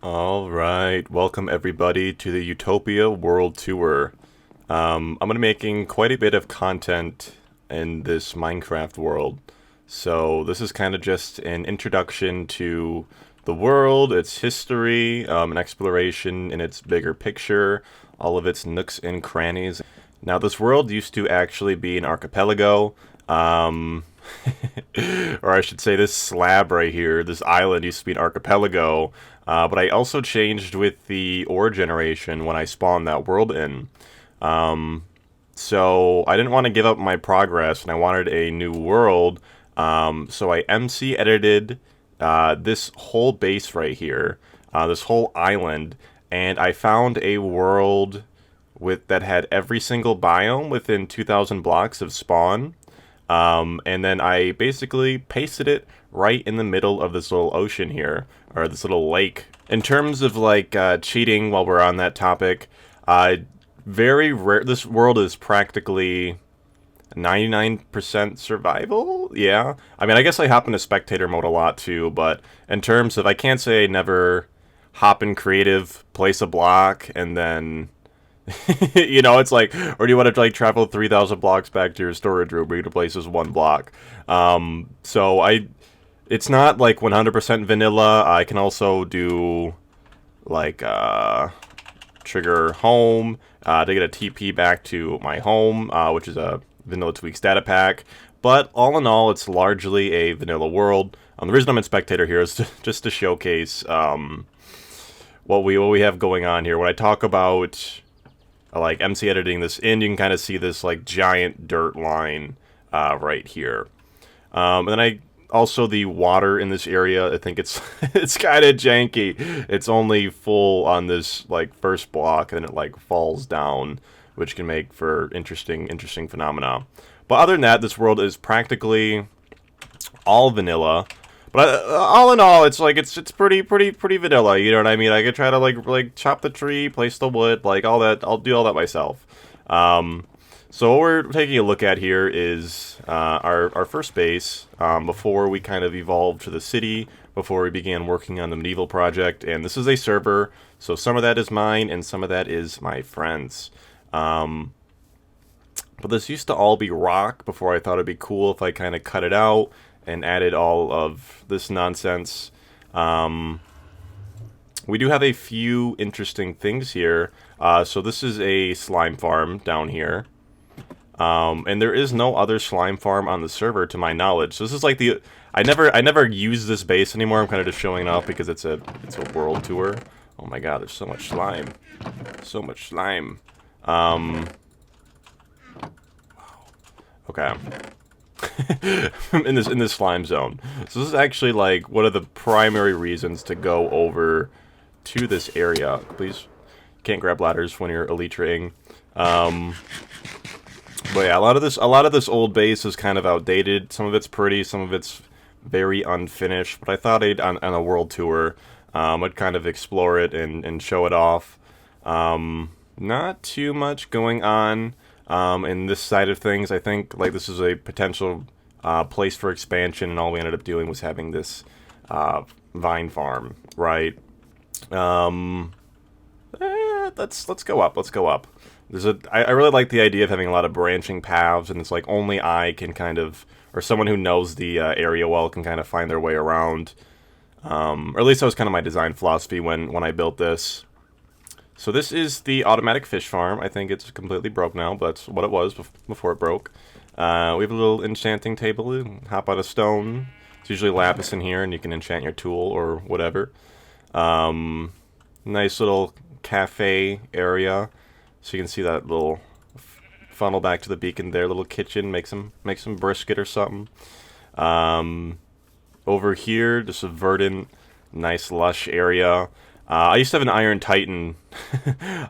Alright, welcome everybody to the Utopia World Tour. I'm going to be making quite a bit of content in this Minecraft world. So this is kind of just an introduction to the world, its history, an exploration in its bigger picture, all of its nooks and crannies. Now this world used to actually be an archipelago. Or I should say this slab right here, this island used to be an archipelago, but I also changed with the ore generation when I spawned that world in. So I didn't want to give up my progress, and I wanted a new world, so I MC edited this whole base right here, this whole island, and I found a world that had every single biome within 2,000 blocks of spawn. And then I basically pasted it right in the middle of this little ocean here, or this little lake. In terms of like cheating, while we're on that topic, very rare. This world is practically 99% survival. Yeah, I mean, I guess I hop into spectator mode a lot too, but in terms of, I can't say I never hop in creative, place a block, and then you know, it's like, or do you want to like travel 3,000 blocks back to your storage room where you place this one block? It's not like 100% vanilla. I can also do like trigger home to get a TP back to my home, which is a vanilla tweaks data pack. But all in all, it's largely a vanilla world. The reason I'm in spectator here is just to showcase what we have going on here. When I talk about like MC editing this in, you can kind of see this like giant dirt line right here. And then I also, the water in this area, I think it's it's kind of janky. It's only full on this like first block, and then it like falls down, which can make for interesting phenomena. But other than that, this world is practically all vanilla. But all in all, it's like it's pretty vanilla. You know what I mean? I could try to like chop the tree, place the wood, like all that. I'll do all that myself. So what we're taking a look at here is our first base before we kind of evolved to the city, before we began working on the medieval project. And this is a server, so some of that is mine and some of that is my friends. But this used to all be rock before I thought it'd be cool if I kind of cut it out and added all of this nonsense. We do have a few interesting things here. So this is a slime farm down here. And there is no other slime farm on the server to my knowledge. So this is like I never use this base anymore. I'm kind of just showing off because it's a world tour. Oh my god, there's so much slime. So much slime. Wow. Okay. in this slime zone. So this is actually like one of the primary reasons to go over to this area. Please, can't grab ladders when you're elytraing. But yeah, a lot of this old base is kind of outdated. Some of it's pretty, some of it's very unfinished. But I thought on a world tour, I'd kind of explore it and show it off. Not too much going on in this side of things. I think like this is a potential place for expansion, and all we ended up doing was having this vine farm, right? Let's go up. Let's go up. I really like the idea of having a lot of branching paths, and it's like only I can kind of, or someone who knows the area well can kind of find their way around. Or at least that was kind of my design philosophy when I built this. So this is the automatic fish farm. I think it's completely broke now, but that's what it was before it broke. We have a little enchanting table. You hop on a stone. It's usually lapis in here, and you can enchant your tool or whatever. Nice little cafe area. So you can see that little funnel back to the beacon there. Little kitchen. Make some brisket or something. Over here, just a verdant, nice lush area. I used to have an Iron Titan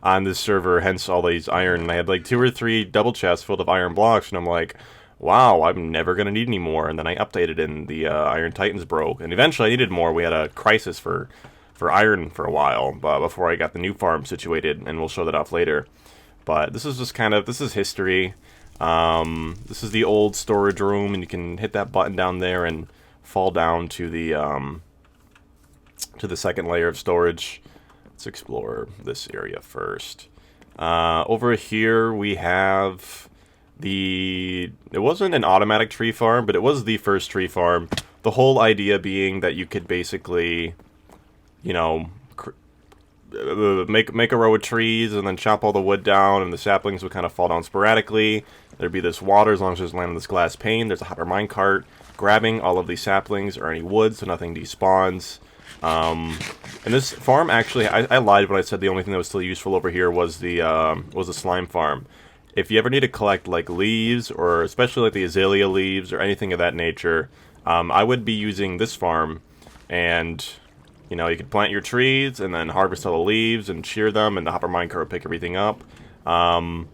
on this server, hence all these iron. And I had like 2 or 3 double chests filled of iron blocks, and I'm like, wow, I'm never going to need any more. And then I updated, and the Iron Titans broke. And eventually I needed more. We had a crisis for iron for a while, but before I got the new farm situated, and we'll show that off later. But this is just kind of, this is history. This is the old storage room, and you can hit that button down there and fall down to the to the second layer of storage. Let's explore this area first. Over here we have it wasn't an automatic tree farm, but it was the first tree farm. The whole idea being that you could basically, you know, make a row of trees and then chop all the wood down, and the saplings would kind of fall down sporadically. There'd be this water as long as there's land on this glass pane. There's a hopper minecart grabbing all of these saplings or any wood so nothing despawns. And this farm actually, I lied when I said the only thing that was still useful over here was the slime farm. If you ever need to collect like leaves, or especially like the azalea leaves or anything of that nature, I would be using this farm. And you know, you could plant your trees and then harvest all the leaves and shear them, and the hopper minecart would pick everything up, and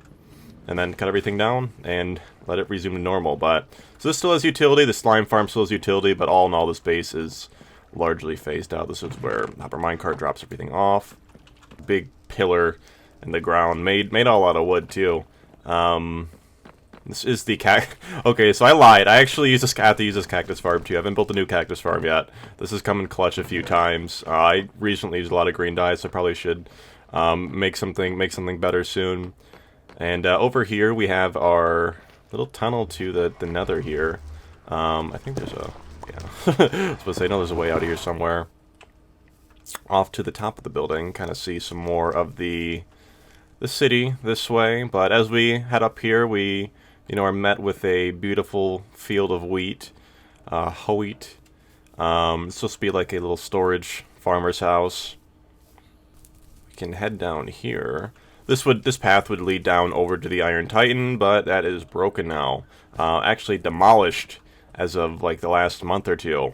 then cut everything down and let it resume to normal. But so this still has utility. The slime farm still has utility, but all in all, this base is largely phased out. This is where the hopper minecart drops everything off. Big pillar in the ground, made all out of wood too. This is the Okay, so I lied. I actually have to use this cactus farm too. I haven't built a new cactus farm yet. This has come in clutch a few times. I recently used a lot of green dye, so I probably should make something better soon. And over here we have our little tunnel to the nether here. I think there's a... Yeah. I was supposed to say, no, there's a way out of here somewhere. Off to the top of the building, kind of see some more of the city this way. But as we head up here, we, you know, are met with a beautiful field of wheat. Wheat. It's supposed to be like a little storage farmer's house. We can head down here. This path would lead down over to the Iron Titan, but that is broken now. Actually demolished as of like the last month or two.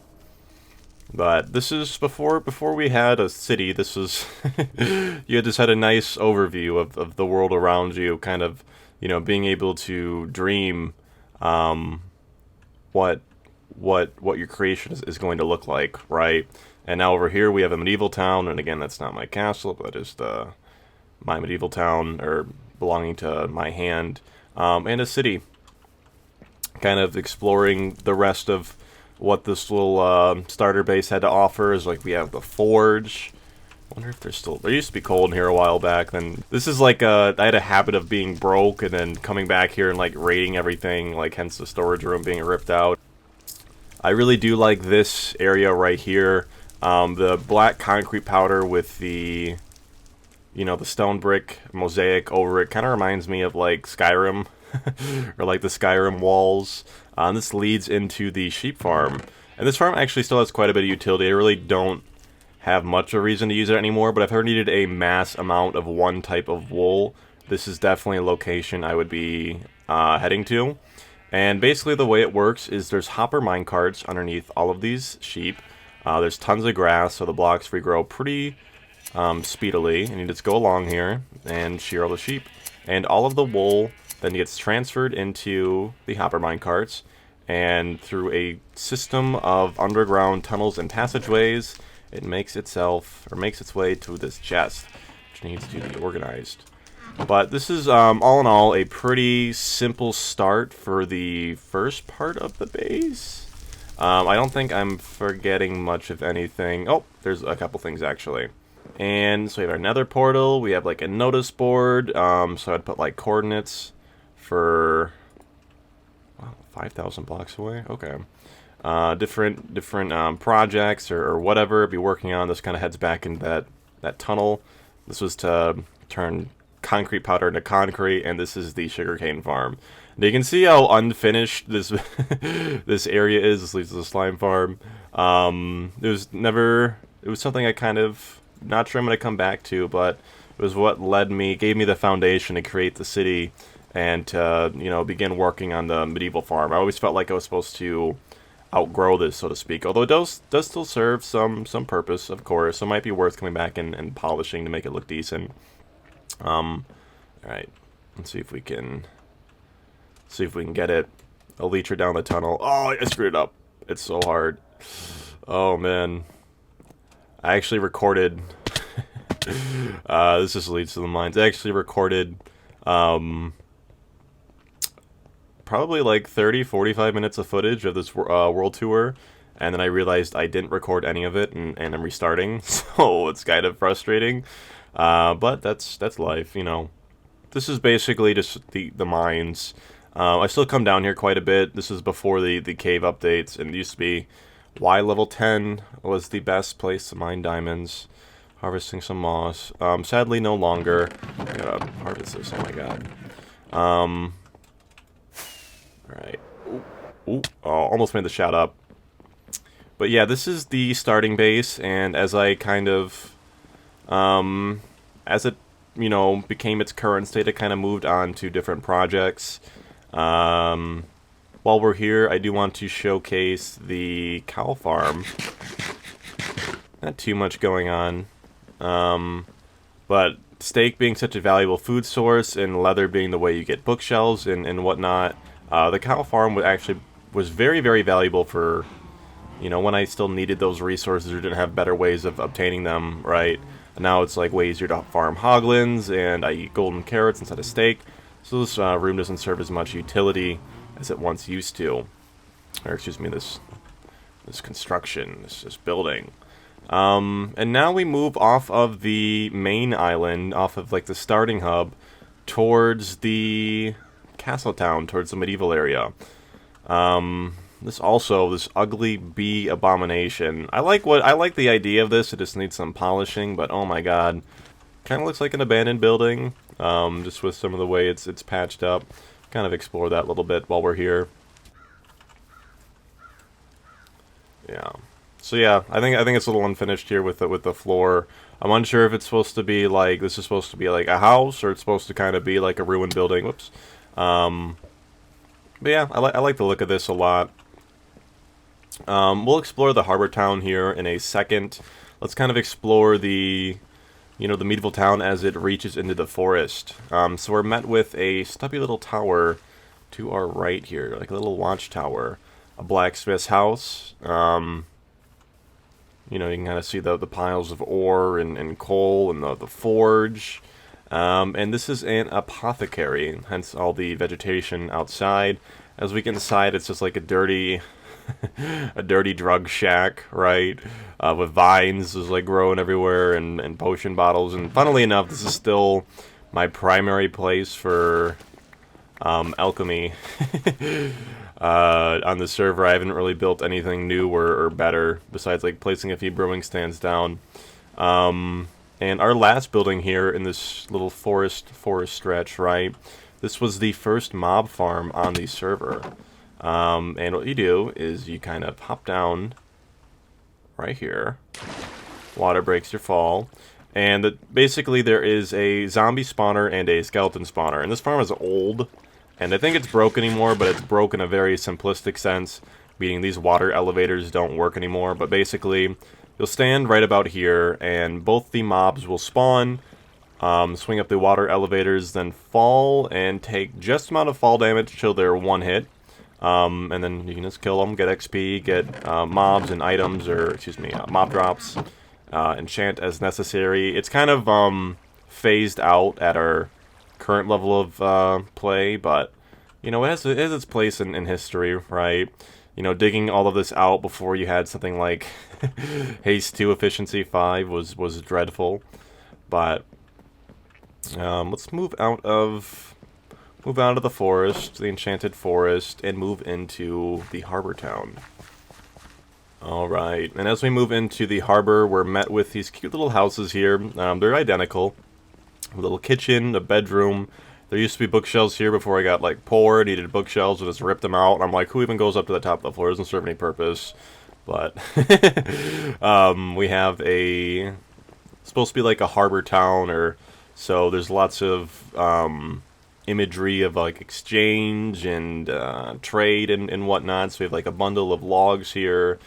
But this is before we had a city. This was you just had a nice overview of the world around you, kind of, you know, being able to dream what your creation is going to look like, right? And now over here we have a medieval town, and again, that's not my castle, but it's my medieval town, or belonging to my hand, and a city. Kind of exploring the rest of what this little starter base had to offer. Is like we have the forge. I wonder if there used to be coal in here a while back. Then this is like I had a habit of being broke and then coming back here and like raiding everything, like hence the storage room being ripped out. I really do like this area right here. The black concrete powder with the, you know, the stone brick mosaic over it kind of reminds me of like Skyrim. Or like the Skyrim walls. This leads into the sheep farm. And this farm actually still has quite a bit of utility. I really don't have much of a reason to use it anymore, but if I ever needed a mass amount of one type of wool, this is definitely a location I would be heading to. And basically the way it works is there's hopper minecarts underneath all of these sheep. There's tons of grass, so the blocks regrow pretty speedily. And you just go along here and shear all the sheep. And all of the wool then gets transferred into the hopper minecarts, and through a system of underground tunnels and passageways, it makes its way to this chest, which needs to be organized. But this is, all in all, a pretty simple start for the first part of the base. I don't think I'm forgetting much of anything. Oh, there's a couple things, actually. And so we have our nether portal, we have like a notice board, so I'd put like coordinates for 5,000 blocks away. Okay. Different projects or whatever be working on. This kind of heads back into that tunnel. This was to turn concrete powder into concrete, and this is the sugarcane farm. Now you can see how unfinished this this area is. This leads to the slime farm. It was something I kind of, not sure I'm going to come back to, but it was what gave me the foundation to create the city and to, you know, begin working on the medieval farm. I always felt like I was supposed to outgrow this, so to speak. Although it does still serve some purpose, of course. So it might be worth coming back and polishing to make it look decent. Alright. Let's see if we can get it. A leecher down the tunnel. Oh, I screwed it up. It's so hard. Oh, man. I actually recorded... this just leads to the mines. I actually recorded... probably like 30-45 minutes of footage of this world tour, and then I realized I didn't record any of it, and I'm restarting, so it's kind of frustrating. But that's life, you know. This is basically just the mines. I still come down here quite a bit. This is before the cave updates, and it used to be Y level 10 was the best place to mine diamonds. Harvesting some moss. Sadly, no longer. I gotta harvest this. Oh my god. Alright. Ooh, oh, almost made the shout up. But yeah, this is the starting base, and as I kind of, as it, you know, became its current state, it kind of moved on to different projects. While we're here, I do want to showcase the cow farm. Not too much going on. But steak being such a valuable food source, and leather being the way you get bookshelves and whatnot, the cow farm was very, very valuable for, you know, when I still needed those resources or didn't have better ways of obtaining them, right? And now it's like way easier to farm hoglins, and I eat golden carrots instead of steak. So this room doesn't serve as much utility as it once used to. Or excuse me, this construction, this building. And now we move off of the main island, off of like the starting hub, towards the castle town, towards the medieval area. This ugly bee abomination. I like the idea of this. It just needs some polishing, but oh my god, kind of looks like an abandoned building. Just with some of the way it's patched up. Kind of explore that a little bit while we're here. Yeah. So yeah, I think it's a little unfinished here with the floor. I'm unsure if it's supposed to be like, this is supposed to be like a house, or it's supposed to kind of be like a ruined building. Whoops. But yeah, I like the look of this a lot. We'll explore the harbor town here in a second. Let's kind of explore the medieval town as it reaches into the forest. So we're met with a stubby little tower to our right here, like a little watchtower, a blacksmith's house. You know, you can kind of see the piles of ore and coal and the forge. And this is an apothecary, hence all the vegetation outside. As we get inside, it's just like a dirty drug shack, right? With vines just like growing everywhere, and potion bottles. And funnily enough, this is still my primary place for alchemy. On the server, I haven't really built anything new or better, besides like placing a few brewing stands down. And our last building here in this little forest stretch, right? This was the first mob farm on the server. And what you do is you kind of hop down right here. Water breaks your fall. And basically there is a zombie spawner and a skeleton spawner. And this farm is old, and I think it's broke anymore, but it's broke in a very simplistic sense, meaning these water elevators don't work anymore. But basically, you'll stand right about here, and both the mobs will spawn, swing up the water elevators, then fall and take just amount of fall damage till they're one hit. And then you can just kill them, get XP, get mobs and items, or excuse me, mob drops, enchant as necessary. It's kind of phased out at our current level of play, but you know, it has its place in history, right? You know, digging all of this out before you had something like Haste 2 Efficiency 5 was dreadful. But let's move out of the forest, the enchanted forest, and move into the harbor town. Alright, and as we move into the harbor, we're met with these cute little houses here. They're identical. A little kitchen, a bedroom. There used to be bookshelves here before I got like poor, needed bookshelves, and just ripped them out. And I'm like, who even goes up to the top of the floor? It doesn't serve any purpose. But we have supposed to be like a harbor town, or so there's lots of imagery of like exchange and trade and whatnot. So we have like a bundle of logs here.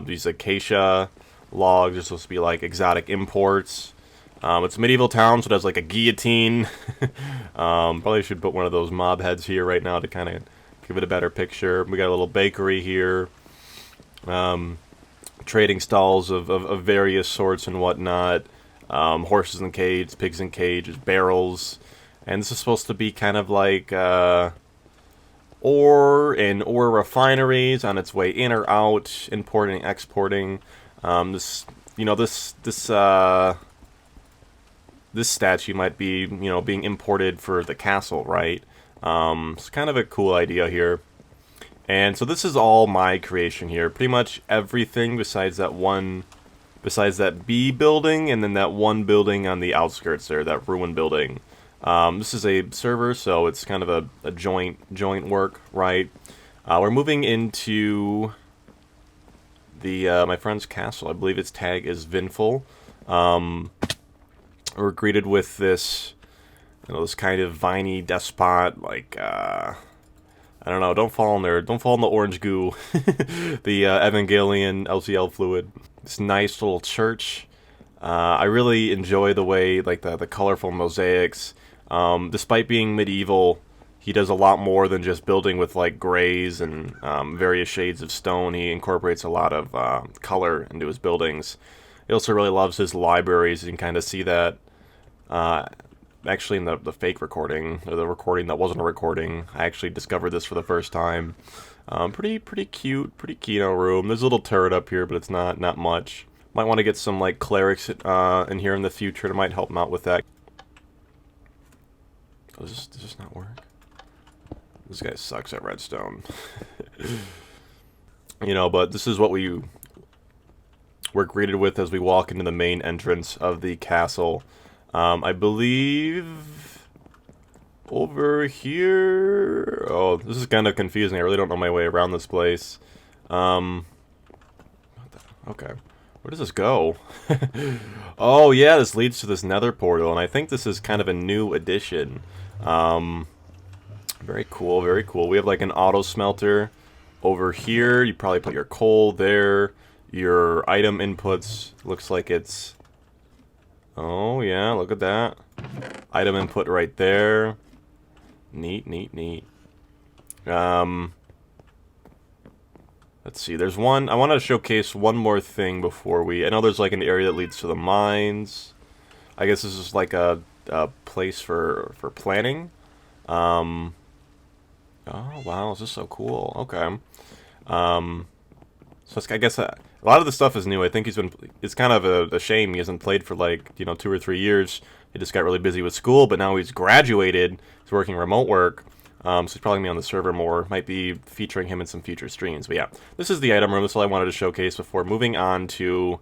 These acacia logs are supposed to be like exotic imports. It's a medieval town, so it has like a guillotine. Probably should put one of those mob heads here right now to kind of give it a better picture. We got a little bakery here. Trading stalls of various sorts and whatnot. Horses in cages, pigs in cages, barrels. And this is supposed to be kind of like ore and ore refineries on its way in or out, importing, exporting. This, you know, this statue might be, you know, being imported for the castle, right? It's kind of a cool idea here. And so this is all my creation here. Pretty much everything besides that B building, and then that one building on the outskirts there, that ruin building. This is a server, so it's kind of a joint work, right? We're moving into the my friend's castle. I believe its tag is Vinful. We're greeted with this, you know, this kind of viney despot, like I don't know. Don't fall in there. Don't fall in the orange goo. The Evangelion LCL fluid. This nice little church. I really enjoy the way, like, the colorful mosaics. Despite being medieval, he does a lot more than just building with, like, grays and various shades of stone. He incorporates a lot of color into his buildings. He also really loves his libraries. You can kind of see that actually in the fake recording, or the recording that wasn't a recording. I actually discovered this for the first time. Pretty cute, pretty Kino room. There's a little turret up here, but it's not much. Might want to get some, like, clerics in here in the future that might help him out with that. Oh, does this not work? This guy sucks at redstone. You know, but this is what we're greeted with as we walk into the main entrance of the castle. I believe over here. Oh, this is kind of confusing. I really don't know my way around this place. Okay, where does this go? Oh yeah, this leads to this nether portal, and I think this is kind of a new addition. Very cool, very cool. We have like an auto smelter over here. You probably put your coal there. Your item inputs looks like it's... Oh, yeah, look at that. Item input right there. Neat. Let's see, there's one... I want to showcase one more thing before we... I know there's like an area that leads to the mines. I guess this is like a place for planning. Oh, wow, this is so cool. Okay. So I guess a lot of the stuff is new. I think it's kind of a shame he hasn't played for, like, you know, 2 or 3 years. He just got really busy with school, but now he's graduated. He's working remote work. So he's probably going to be on the server more. Might be featuring him in some future streams. But yeah, this is the item room. This is all I wanted to showcase before moving on to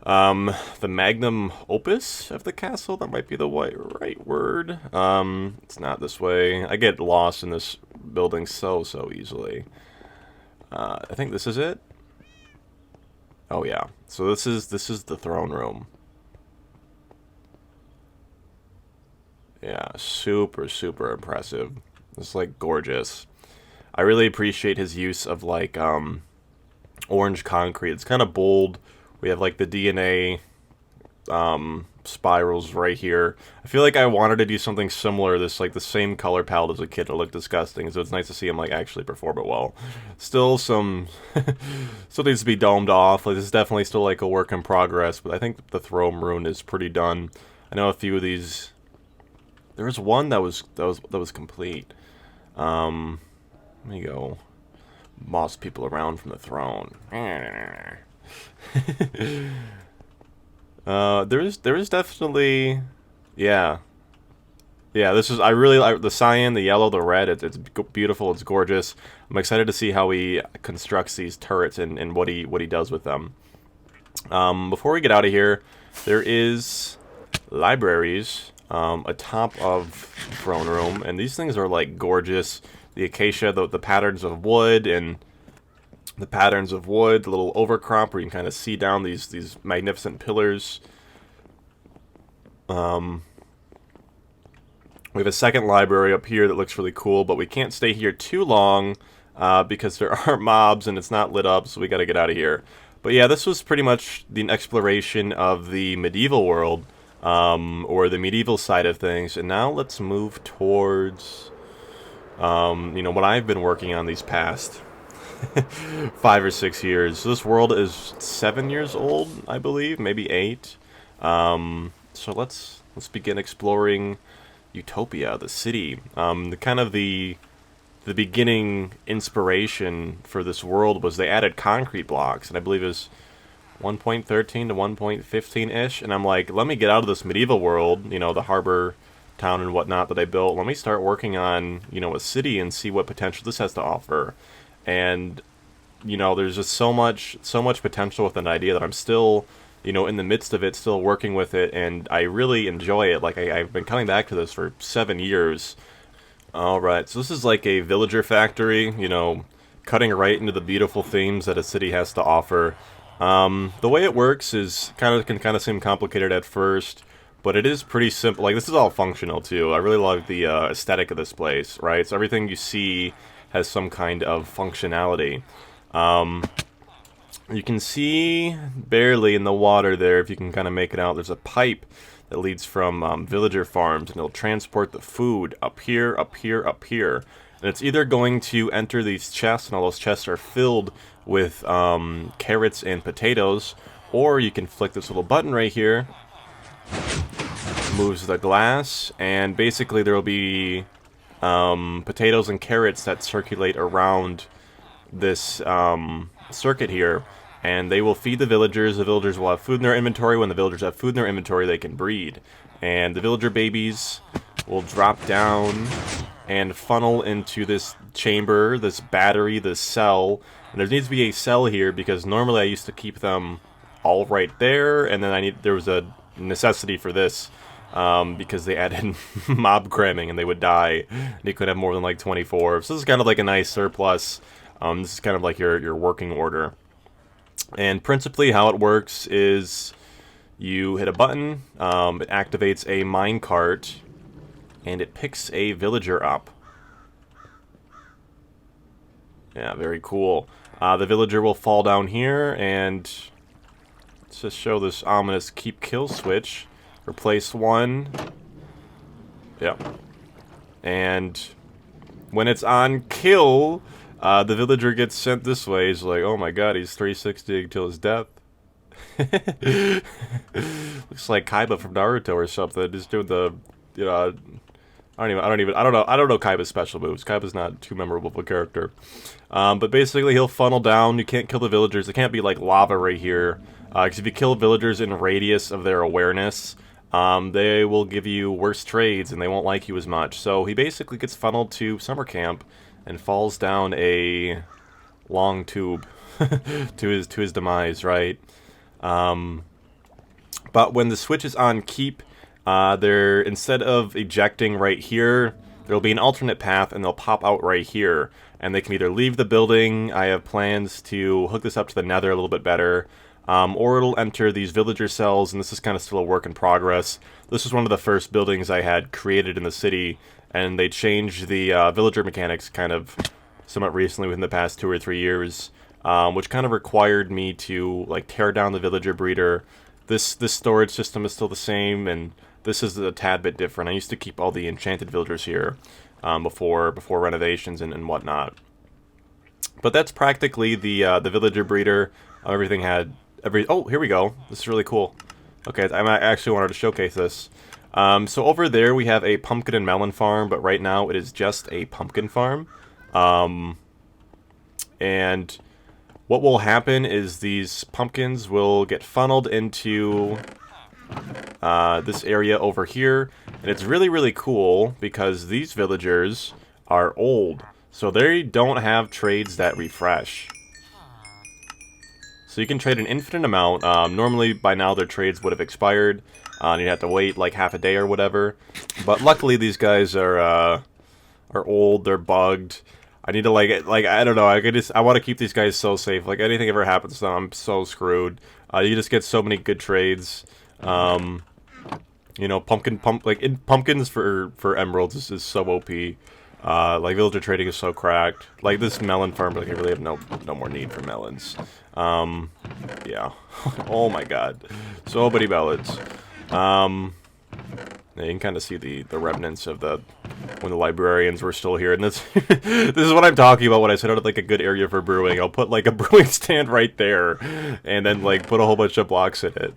the magnum opus of the castle. That might be the right word. It's not this way. I get lost in this building so easily. I think this is it. Oh yeah. So this is the throne room. Yeah, super impressive. It's like gorgeous. I really appreciate his use of like orange concrete. It's kind of bold. We have like the DNA spirals right here. I feel like I wanted to do something similar, this like the same color palette as a kid. It looked disgusting, so it's nice to see him like actually perform it well. Still some still needs to be domed off. Like, this is definitely still like a work in progress, but I think the throne rune is pretty done. I know a few of these. There was one that was complete. Let me go boss people around from the throne. There is definitely, yeah. This is, I really like the cyan, the yellow, the red. It's beautiful. It's gorgeous. I'm excited to see how he constructs these turrets and what he does with them. Before we get out of here, there is libraries atop of throne room, and these things are like gorgeous. The acacia, the patterns of wood, and the patterns of wood, the little overcrop where you can kind of see down these magnificent pillars. We have a second library up here that looks really cool, but we can't stay here too long because there are mobs and it's not lit up, so we got to get out of here. But yeah, this was pretty much the exploration of the medieval world, or the medieval side of things, and now let's move towards you know, what I've been working on these past 5 or 6 years. So this world is 7 years old, I believe, maybe 8. So let's begin exploring Utopia, the city. The the beginning inspiration for this world was they added concrete blocks, and I believe it was 1.13 to 1.15-ish, and I'm like, let me get out of this medieval world, you know, the harbor town and whatnot that I built. Let me start working on, you know, a city and see what potential this has to offer. And, you know, there's just so much potential with an idea that I'm still, you know, in the midst of it, still working with it, and I really enjoy it. Like, I've been coming back to this for 7 years. Alright, so this is like a villager factory, you know, cutting right into the beautiful themes that a city has to offer. The way it works is can kind of seem complicated at first, but it is pretty simple. Like, this is all functional too. I really love the aesthetic of this place, right? So everything you see has some kind of functionality. You can see barely in the water there, if you can kind of make it out. There's a pipe that leads from villager farms, and it'll transport the food up here, up here, up here. And it's either going to enter these chests, and all those chests are filled with carrots and potatoes, or you can flick this little button right here, moves the glass, and basically there will be potatoes and carrots that circulate around this circuit here, and they will feed the villagers. The villagers will have food in their inventory. When the villagers have food in their inventory, they can breed, and the villager babies will drop down and funnel into this chamber, this battery, this cell. And there needs to be a cell here because normally I used to keep them all right there, and then there was a necessity for this because they added mob cramming and they would die. They could have more than like 24. So this is kind of like a nice surplus. This is kind of like your working order. And principally how it works is you hit a button, it activates a minecart, and it picks a villager up. Yeah, very cool. The villager will fall down here, and let's just show this ominous keep kill switch. Replace one. Yep. And when it's on kill, the villager gets sent this way. He's like, oh my god, he's 360 until his death. Looks like Kaiba from Naruto or something. Just doing the, you know, I don't know Kaiba's special moves. Kaiba's not too memorable of a character. But basically he'll funnel down. You can't kill the villagers. It can't be like lava right here. Because if you kill villagers in radius of their awareness, they will give you worse trades and they won't like you as much. So he basically gets funneled to summer camp and falls down a long tube to his demise, right? But when the switch is on keep, instead of ejecting right here, there will be an alternate path and they'll pop out right here. And they can either leave the building. I have plans to hook this up to the nether a little bit better. Or it'll enter these villager cells, and this is kind of still a work in progress. This was one of the first buildings I had created in the city, and they changed the villager mechanics kind of somewhat recently within the past 2 or 3 years, which kind of required me to like tear down the villager breeder. This storage system is still the same, and this is a tad bit different. I used to keep all the enchanted villagers here before renovations and whatnot. But that's practically the villager breeder. Everything had oh, here we go. This is really cool. Okay, I actually wanted to showcase this. So over there we have a pumpkin and melon farm, but right now it is just a pumpkin farm. And what will happen is these pumpkins will get funneled into this area over here, and it's really, really cool because these villagers are old, so they don't have trades that refresh. So you can trade an infinite amount. Normally, by now, their trades would have expired. You'd have to wait like half a day or whatever. But luckily, these guys are old. They're bugged. I need to like I don't know. I want to keep these guys so safe. Like anything ever happens to them, I'm so screwed. You just get so many good trades. You know, pumpkins for emeralds is so OP. Like villager trading is so cracked. Like this melon farm, like I really have no more need for melons. Yeah. Oh my god. So many melons. Yeah, you can kind of see the remnants of when the librarians were still here, and this this is what I'm talking about when I said I had like a good area for brewing. I'll put like a brewing stand right there, and then like put a whole bunch of blocks in it.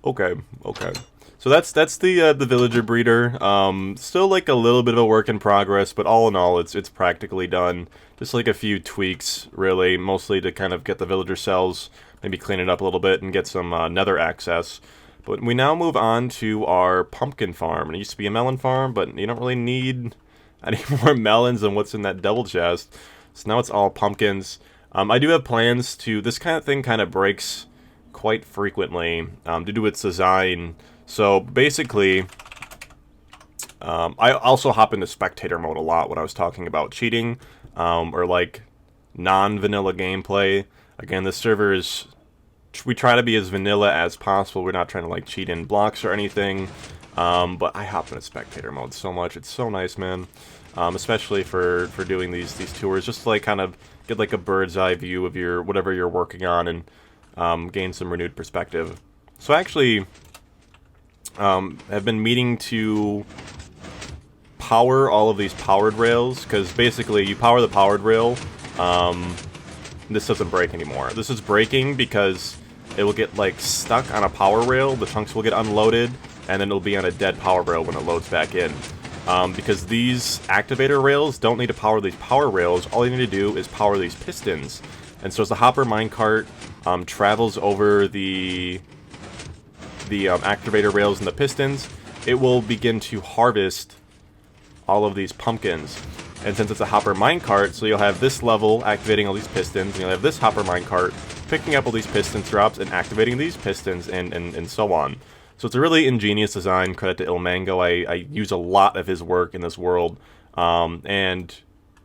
Okay. So that's the villager breeder. Still like a little bit of a work in progress, but all in all, it's practically done. Just like a few tweaks, really, mostly to kind of get the villager cells, maybe clean it up a little bit, and get some nether access. But we now move on to our pumpkin farm. And it used to be a melon farm, but you don't really need any more melons than what's in that devil chest. So now it's all pumpkins. I do have plans to... This kind of thing kind of breaks quite frequently due to its design. So basically, I also hop into spectator mode a lot when I was talking about cheating or like non-vanilla gameplay. Again, this server is... We try to be as vanilla as possible. We're not trying to like cheat in blocks or anything. But I hop into spectator mode so much. It's so nice, man. Especially for doing these tours, just to like kind of get like a bird's eye view of your whatever you're working on and gain some renewed perspective. So I actually have been meaning to power all of these powered rails, because basically you power the powered rail, this doesn't break anymore. This is breaking because it will get like stuck on a power rail, the chunks will get unloaded, and then it'll be on a dead power rail when it loads back in. Because these activator rails don't need to power these power rails, all you need to do is power these pistons. And so as the hopper minecart travels over the activator rails and the pistons, it will begin to harvest all of these pumpkins. And since it's a hopper minecart, so you'll have this level activating all these pistons, and you'll have this hopper minecart picking up all these pistons drops and activating these pistons, and so on. So it's a really ingenious design. Credit to Ilmango. I use a lot of his work in this world, and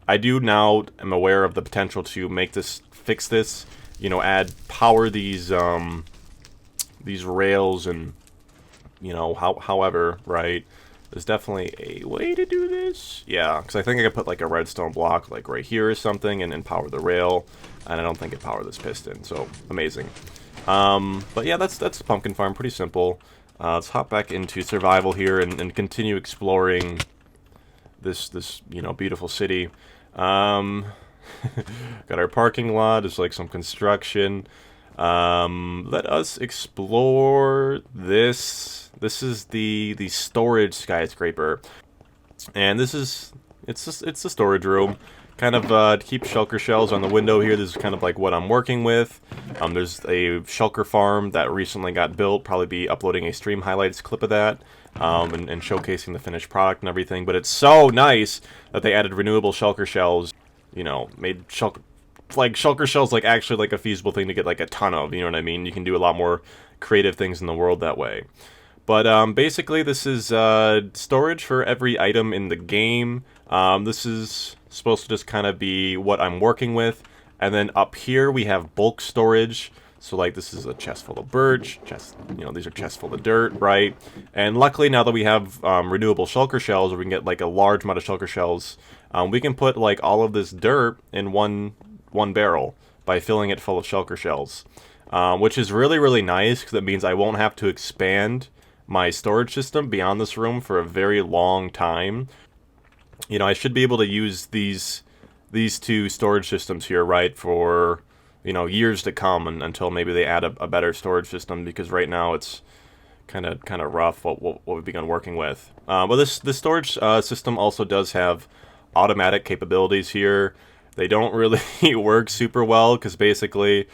I do now am aware of the potential to make this, fix this, you know, power these rails, and you know, however, right? There's definitely a way to do this. Yeah, because I think I could put like a redstone block like right here or something and power the rail. And I don't think it power this piston. So, amazing. But yeah, that's the pumpkin farm. Pretty simple. Let's hop back into survival here and continue exploring this you know, beautiful city. Got our parking lot. There's like some construction. Let us explore this. This is the storage skyscraper, and it's the storage room. Kind of keep shulker shells on the window here. This is kind of like what I'm working with. There's a shulker farm that recently got built. Probably be uploading a stream highlights clip of that, and showcasing the finished product and everything. But it's so nice that they added renewable shulker shells. You know, made shulker shells like actually like a feasible thing to get like a ton of. You know what I mean? You can do a lot more creative things in the world that way. But basically, this is storage for every item in the game. This is supposed to just kind of be what I'm working with. And then up here, we have bulk storage. So, like, this is a chest full of birch. You know, these are chests full of dirt, right? And luckily, now that we have renewable shulker shells, or we can get, like, a large amount of shulker shells, we can put, like, all of this dirt in one barrel by filling it full of shulker shells. Which is really, really nice, because it means I won't have to expand my storage system beyond this room for a very long time. You know, I should be able to use these two storage systems here, right, for, you know, years to come, and until maybe they add a better storage system, because right now it's kind of rough what we've begun working with. But this storage system also does have automatic capabilities here. They don't really work super well, because basically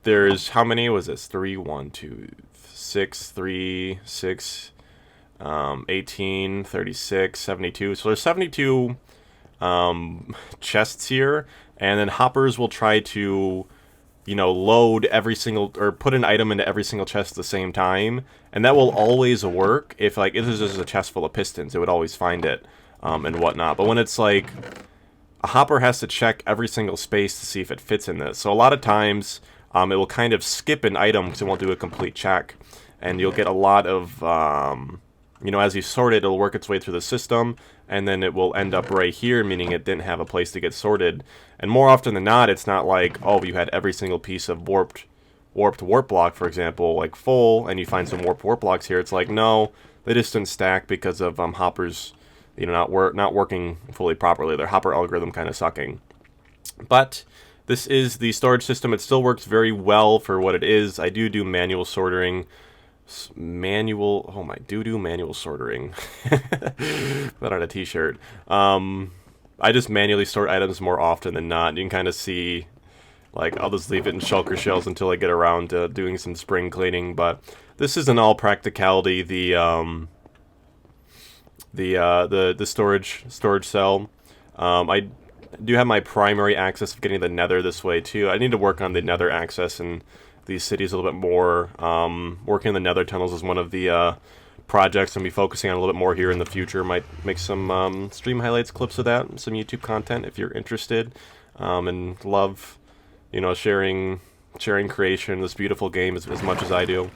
there's, how many was this? 3, 1, 2, 6, 3, 6, 18, 36, 72. So there's 72 chests here, and then hoppers will try to, you know, load every single, or put an item into every single chest at the same time, and that will always work. If like if this is a chest full of pistons, it would always find it and whatnot. But when it's like a hopper has to check every single space to see if it fits in this, so a lot of times it will kind of skip an item because it won't do a complete check. And you'll get a lot of, you know, as you sort it, it'll work its way through the system, and then it will end up right here, meaning it didn't have a place to get sorted. And more often than not, it's not like, oh, you had every single piece of warped warp block, for example, like full, and you find some warp blocks here. It's like, no, they just didn't stack because of hoppers, you know, not working fully properly. Their hopper algorithm kind of sucking. But this is the storage system. It still works very well for what it is. I do manual sorting Manual, oh my, doo-doo manual sortering. That on a t-shirt. I just manually sort items more often than not. You can kind of see, like, I'll just leave it in shulker shells until I get around to doing some spring cleaning, but this is in all practicality the storage cell. I do have my primary access of getting the nether this way too. I need to work on the nether access in these cities a little bit more. Working in the nether tunnels is one of the projects I'm be focusing on a little bit more here in the future. Might make some stream highlights clips of that, some YouTube content if you're interested, and love, you know, sharing creation in this beautiful game as much as I do.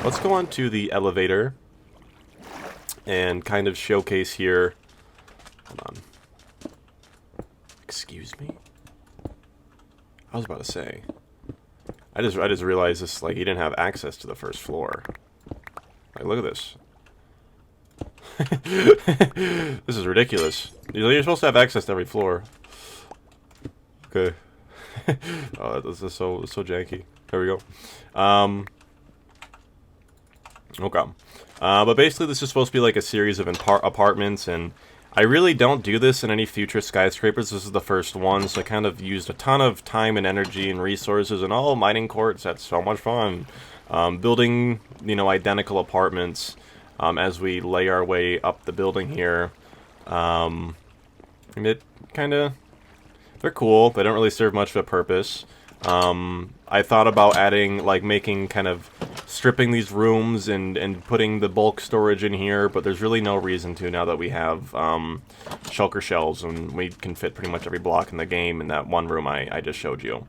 Let's go on to the elevator and kind of showcase here. Hold on. Excuse me? I was about to say. I just realized this, like, you didn't have access to the first floor. Like, look at this. This is ridiculous. You're supposed to have access to every floor. Okay. Oh, this is so janky. There we go. Okay. But basically this is supposed to be like a series of apartments, and I really don't do this in any future skyscrapers. This is the first one, so I kind of used a ton of time and energy and resources and all mining quartz. That's so much fun. Building, you know, identical apartments as we lay our way up the building here. It kind of, they're cool. They don't really serve much of a purpose. I thought about adding, like, making kind of stripping these rooms and putting the bulk storage in here, but there's really no reason to now that we have shulker shells and we can fit pretty much every block in the game in that one room I just showed you.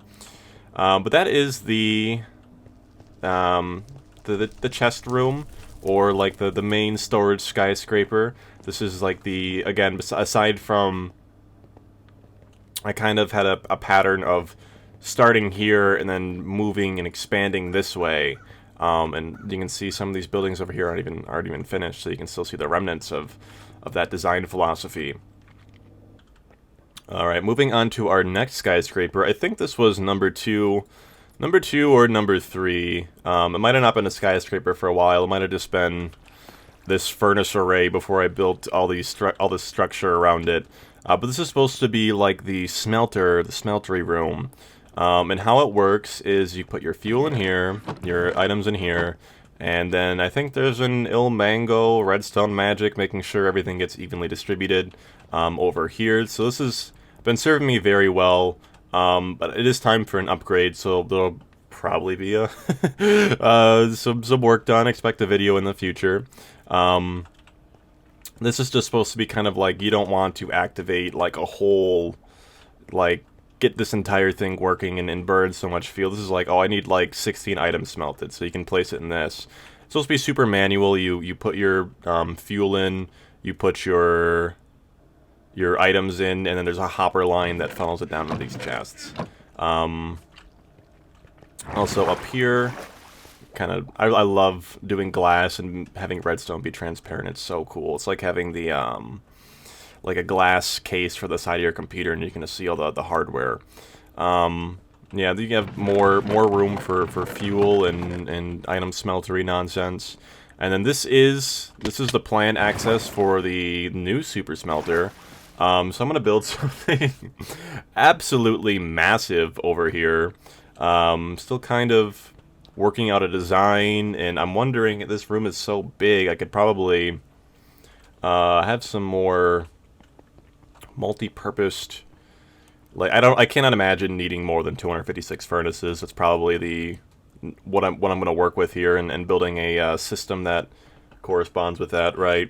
But that is the chest room, or like the main storage skyscraper. This is like the, again, aside from, I kind of had a pattern of starting here and then moving and expanding this way, and you can see some of these buildings over here aren't even finished, so you can still see the remnants of that design philosophy. Alright, moving on to our next skyscraper. I think this was number two or number 3. It might have not been a skyscraper for a while. It might have just been this furnace array before I built all this structure around it. But this is supposed to be like the smelter, the smeltery room. And how it works is you put your fuel in here, your items in here, and then I think there's an mango redstone magic making sure everything gets evenly distributed over here. So this has been serving me very well, but it is time for an upgrade, so there'll probably be a some work done. Expect a video in the future. This is just supposed to be kind of like, you don't want to activate like a whole, like, get this entire thing working and burn so much fuel. This is like, oh, I need like 16 items smelted, so you can place it in this. It's supposed to be super manual. You put your fuel in, you put your items in, and then there's a hopper line that funnels it down into these chests. Also up here, kind of, I love doing glass and having redstone be transparent. It's so cool. It's like having the like a glass case for the side of your computer, and you can see all the hardware. Yeah, you have more room for fuel and item smeltery nonsense. And then this is the planned access for the new super smelter. So I'm gonna build something absolutely massive over here. Still kind of working out a design, and I'm wondering, this room is so big, I could probably have some more multi-purposed, like, I cannot imagine needing more than 256 furnaces. That's probably what I'm going to work with here, and building a system that corresponds with that, right?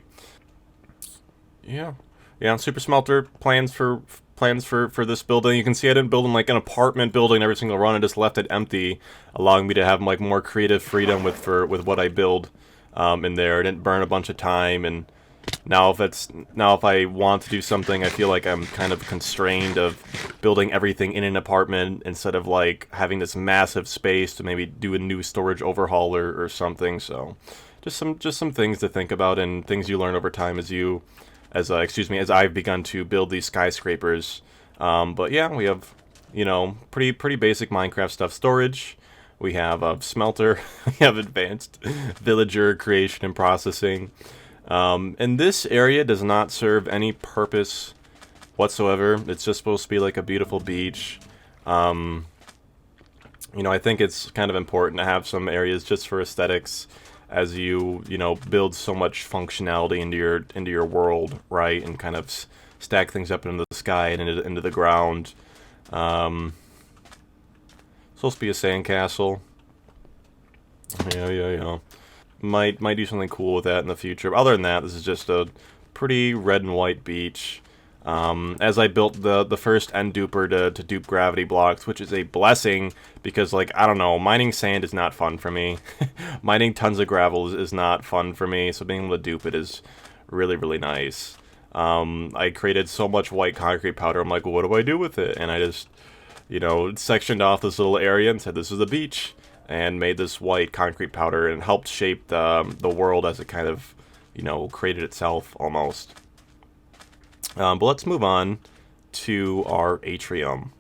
Yeah, super smelter plans for this building. You can see I didn't build like an apartment building every single run. I just left it empty, allowing me to have like more creative freedom with what I build in there. I didn't burn a bunch of time, and now if I want to do something, I feel like I'm kind of constrained of building everything in an apartment instead of like having this massive space to maybe do a new storage overhaul or something. So just some things to think about, and things you learn over time as I've begun to build these skyscrapers. But yeah, we have, you know, pretty basic Minecraft stuff. Storage, We have Smelter. We have advanced villager creation and processing. And this area does not serve any purpose whatsoever. It's just supposed to be like a beautiful beach. You know, I think it's kind of important to have some areas just for aesthetics, as you know, build so much functionality into your world, right? And kind of stack things up into the sky and into the ground. Supposed to be a sandcastle. Yeah. Might do something cool with that in the future. But other than that, this is just a pretty red and white beach. As I built the first end duper to dupe gravity blocks, which is a blessing, because, like, I don't know, mining sand is not fun for me. Mining tons of gravel is not fun for me, so being able to dupe it is really, really nice. I created so much white concrete powder, I'm like, well, what do I do with it? And I just, you know, sectioned off this little area and said, this is a beach, and made this white concrete powder, and helped shape the world as it kind of, you know, created itself, almost. But let's move on to our Atrium.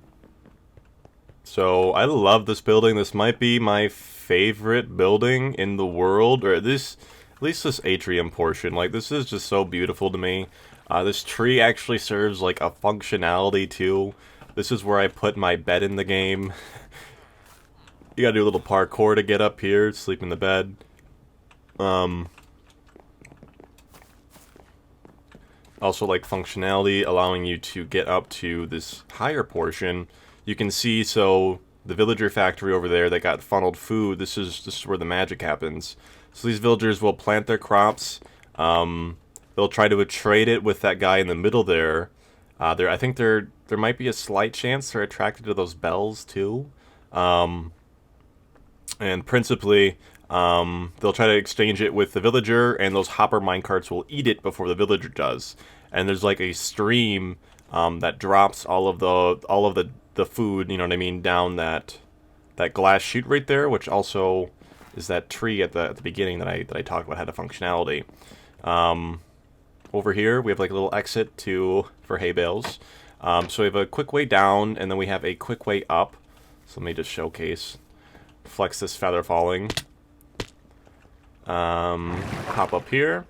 So, I love this building. This might be my favorite building in the world, or at least this Atrium portion. Like, this is just so beautiful to me. This tree actually serves, like, a functionality, too. This is where I put my bed in the game. You gotta do a little parkour to get up here, sleep in the bed. Also, like, functionality, allowing you to get up to this higher portion. You can see, so, the villager factory over there that got funneled food, this is where the magic happens. So these villagers will plant their crops, they'll try to trade it with that guy in the middle there. I think there might be a slight chance they're attracted to those bells, too. And principally, they'll try to exchange it with the villager, and those hopper minecarts will eat it before the villager does. And there's like a stream that drops all of the food, you know what I mean, down that glass chute right there, which also is that tree at the beginning that I talked about had a functionality. Over here we have like a little exit for hay bales. So we have a quick way down, and then we have a quick way up. So let me just showcase. Flex this feather falling. Hop up here.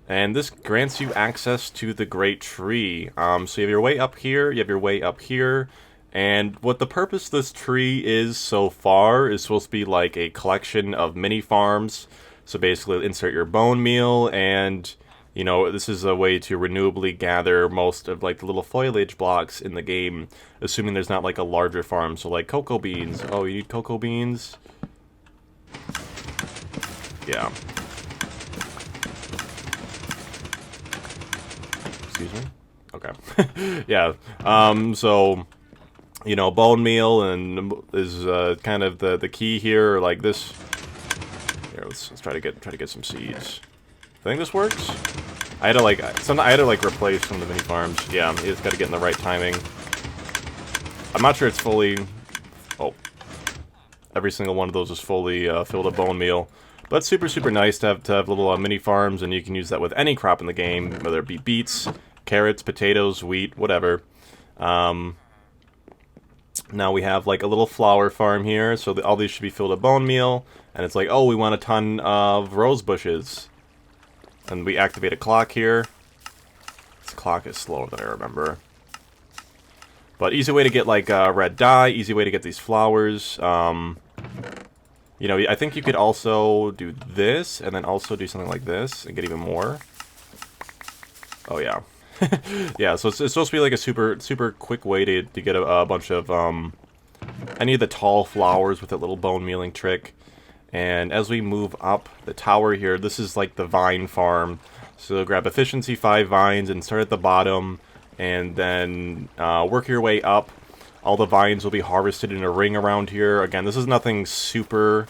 And this grants you access to the Great Tree. So you have your way up here, you have your way up here. And what the purpose of this tree is so far is supposed to be like a collection of mini farms. So basically insert your bone meal, and, you know, this is a way to renewably gather most of, like, the little foliage blocks in the game, assuming there's not, like, a larger farm. So, like, cocoa beans. Oh, you need cocoa beans? Yeah. Excuse me? Okay. Yeah. So, you know, bone meal is kind of the key here. Like this. Here, let's try to get some seeds. I think this works. I had to like replace some of the mini farms. Yeah, you just got to get in the right timing. I'm not sure it's fully. Oh, every single one of those is fully filled with bone meal. But it's super nice to have little mini farms, and you can use that with any crop in the game, whether it be beets, carrots, potatoes, wheat, whatever. Now we have like a little flower farm here, so all these should be filled with bone meal. And it's like, oh, we want a ton of rose bushes. And we activate a clock here. This clock is slower than I remember. But easy way to get like red dye, easy way to get these flowers. You know, I think you could also do this, and then also do something like this, and get even more. Oh, yeah. Yeah, so it's supposed to be like a super quick way to get a bunch of any of the tall flowers with that little bone mealing trick. And as we move up the tower here, this is like the vine farm. So grab efficiency 5 vines and start at the bottom, and then work your way up. All the vines will be harvested in a ring around here. Again, this is nothing super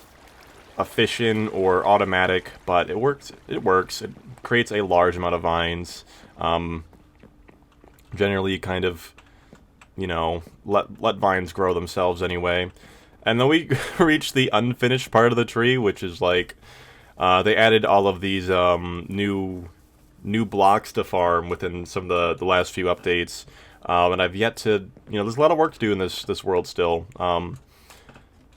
efficient or automatic, but it works. It works. It creates a large amount of vines. Generally, kind of, you know, let vines grow themselves anyway. And then we reach the unfinished part of the tree, which is like they added all of these new blocks to farm within some of the last few updates. And I've yet to, you know, there's a lot of work to do in this world still.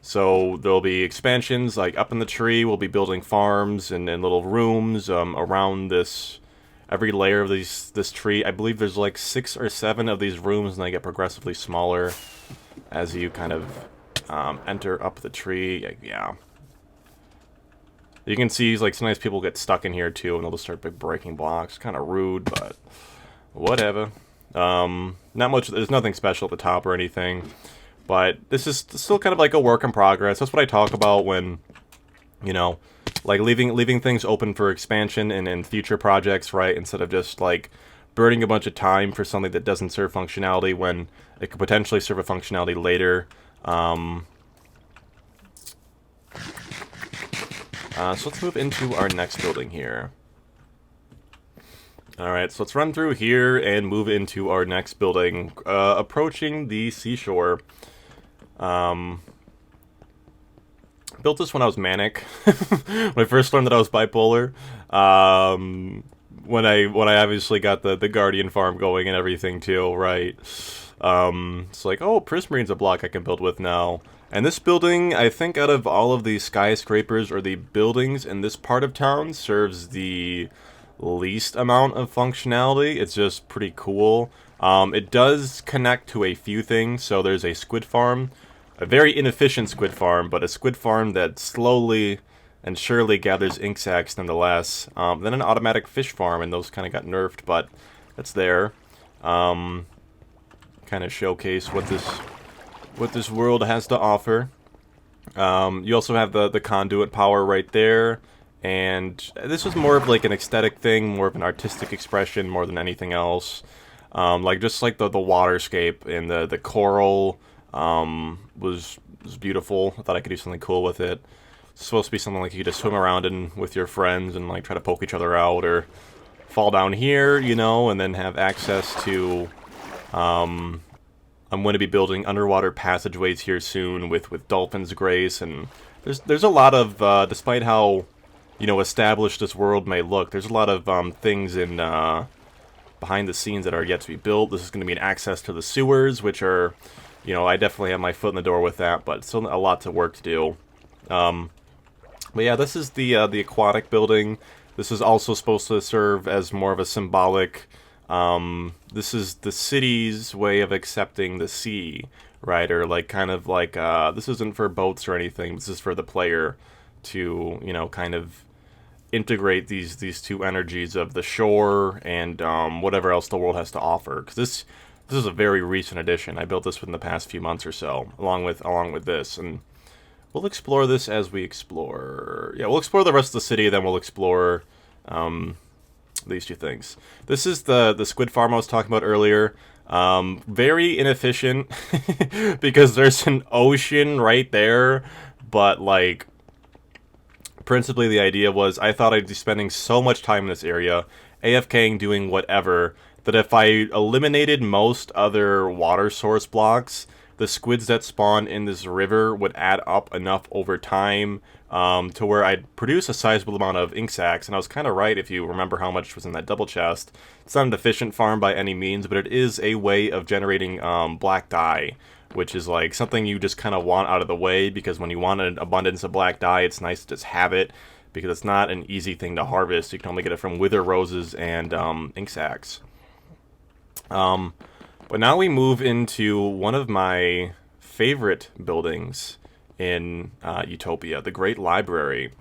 So there'll be expansions, like up in the tree, we'll be building farms and little rooms around this, every layer of this tree. I believe there's like 6 or 7 of these rooms, and they get progressively smaller as you kind of enter up the tree. Yeah. You can see, like, sometimes people get stuck in here too, and they'll just start breaking blocks. Kind of rude, but whatever. Not much, there's nothing special at the top or anything. But this is still kind of like a work in progress. That's what I talk about when, you know, like leaving things open for expansion and future projects, right? Instead of just like burning a bunch of time for something that doesn't serve functionality when it could potentially serve a functionality later. So let's move into our next building here. Alright, so let's run through here and move into our next building, approaching the seashore. Built this when I was manic. When I first learned that I was bipolar. When I obviously got the Guardian farm going and everything too, right? It's like, oh, Prismarine's a block I can build with now. And this building, I think out of all of the skyscrapers or the buildings in this part of town, serves the least amount of functionality. It's just pretty cool. It does connect to a few things. So there's a squid farm, a very inefficient squid farm, but a squid farm that slowly and surely gathers ink sacs nonetheless. Then an automatic fish farm, and those kind of got nerfed, but that's there. Kind of showcase what this world has to offer. You also have the conduit power right there. And this was more of like an aesthetic thing, more of an artistic expression more than anything else. Like just like the waterscape and the coral was beautiful. I thought I could do something cool with it. It's supposed to be something like you could just swim around in with your friends and like try to poke each other out or fall down here, you know, and then have access to. I'm going to be building underwater passageways here soon with Dolphin's Grace, and there's a lot of despite how, you know, established this world may look, there's a lot of things in behind the scenes that are yet to be built. This is going to be an access to the sewers, which are, you know, I definitely have my foot in the door with that, but still a lot to work to do. But yeah, this is the Aquatic Building. This is also supposed to serve as more of a symbolic. This is the city's way of accepting the sea, right? Or like kind of like this isn't for boats or anything. This is for the player to, you know, kind of integrate these two energies of the shore and whatever else the world has to offer. Because this is a very recent addition. I built this within the past few months or so, along with this, and we'll explore this as we explore. Yeah, we'll explore the rest of the city, then we'll explore these two things. This is the squid farm I was talking about earlier. Very inefficient because there's an ocean right there, but like principally the idea was I thought I'd be spending so much time in this area, AFKing, doing whatever, that if I eliminated most other water source blocks, the squids that spawn in this river would add up enough over time to where I'd produce a sizable amount of ink sacs. And I was kind of right if you remember how much was in that double chest. It's not an efficient farm by any means, but it is a way of generating black dye, which is like something you just kind of want out of the way, because when you want an abundance of black dye, it's nice to just have it, because it's not an easy thing to harvest. You can only get it from wither roses and ink sacs. But now we move into one of my favorite buildings in Utopia, the Great Library.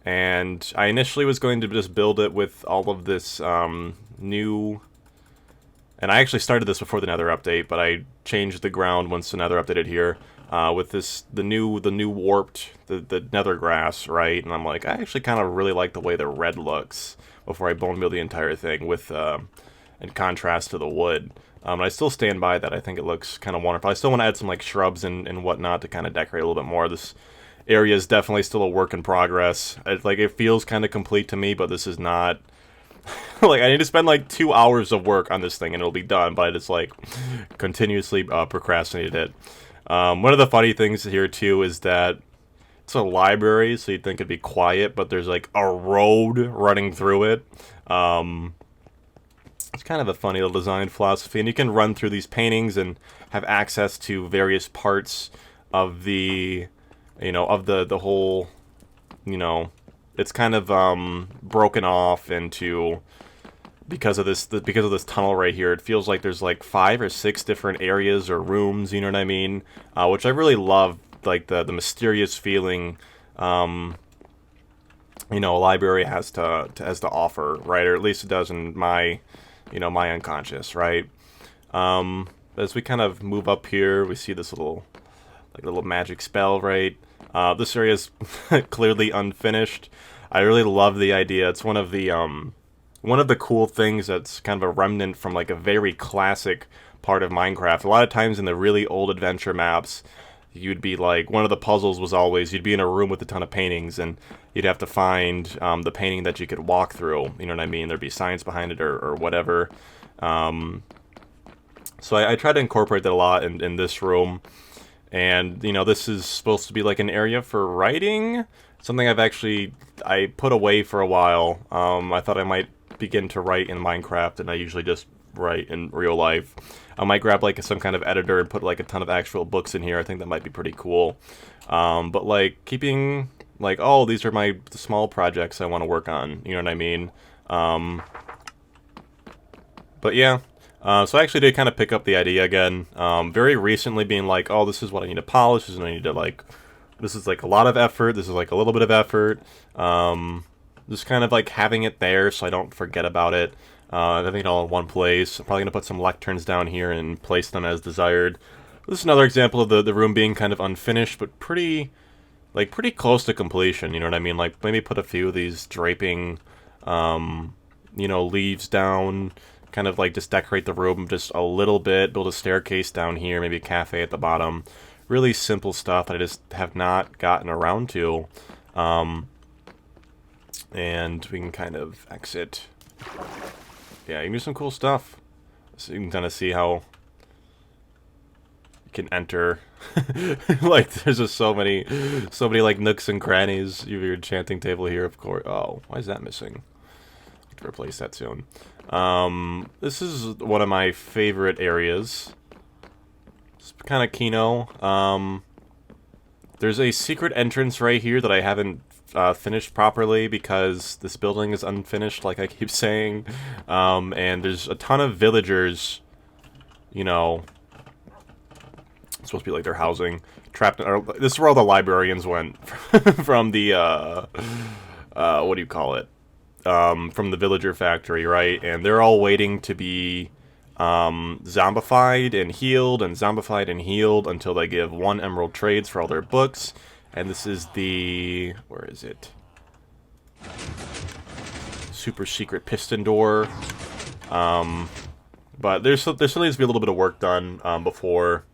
And I initially was going to just build it with all of this new... And I actually started this before the Nether update, but I changed the ground once the Nether updated here. With the new warped, the Nether grass, right? And I'm like, I actually kind of really like the way the red looks before I bone meal the entire thing with... in contrast to the wood. And I still stand by that. I think it looks kind of wonderful. I still want to add some like shrubs and whatnot to kind of decorate a little bit more. This area is definitely still a work in progress. It feels kind of complete to me, but this is not... like, I need to spend like 2 hours of work on this thing and it'll be done, but I just like continuously procrastinated it. One of the funny things here too is that it's a library, so you'd think it'd be quiet, but there's like a road running through it. It's kind of a funny little design philosophy, and you can run through these paintings and have access to various parts of the of the whole, it's kind of broken off into, because of this tunnel right here. It feels like there's like 5 or 6 different areas or rooms, you know what I mean? Which I really love, like the mysterious feeling, a library has to offer, right? Or at least it does in my, my unconscious, right? As we kind of move up here, we see this little magic spell, right? This area is clearly unfinished. I really love the idea. It's one of the cool things that's kind of a remnant from like a very classic part of Minecraft. A lot of times in the really old adventure maps, you'd be like, one of the puzzles was always, you'd be in a room with a ton of paintings, and you'd have to find the painting that you could walk through, you know what I mean? There'd be science behind it or whatever. So I try to incorporate that a lot in this room. And, this is supposed to be like an area for writing. Something I put away for a while. I thought I might begin to write in Minecraft, and I usually just write in real life. I might grab like some kind of editor and put like a ton of actual books in here. I think that might be pretty cool. But like keeping like, oh, these are the small projects I want to work on. You know what I mean? But yeah. So I actually did kind of pick up the idea again, very recently, being like, oh, this is what I need to polish, this is what I need to, like, this is, like, a lot of effort, this is, like, a little bit of effort, just kind of, like, having it there so I don't forget about it, having it all in one place. I'm probably going to put some lecterns down here and place them as desired. This is another example of the room being kind of unfinished, but pretty close to completion, you know what I mean? Like, maybe put a few of these draping, leaves down, kind of like just decorate the room just a little bit, build a staircase down here, maybe a cafe at the bottom. Really simple stuff that I just have not gotten around to. And we can kind of exit. Yeah, you can do some cool stuff. So you can kind of see how you can enter. Like, there's just so many like nooks and crannies. You have your enchanting table here, of course. Oh, why is that missing? Have to replace that soon. This is one of my favorite areas. It's kind of Kino. There's a secret entrance right here that I haven't finished properly because this building is unfinished, like I keep saying. And there's a ton of villagers, it's supposed to be like their housing, trapped. This is where all the librarians went from the, what do you call it? From the villager factory, right? And they're all waiting to be zombified and healed until they give 1 emerald trades for all their books. And this is the, where is it? Super secret piston door. But there still needs to be a little bit of work done before,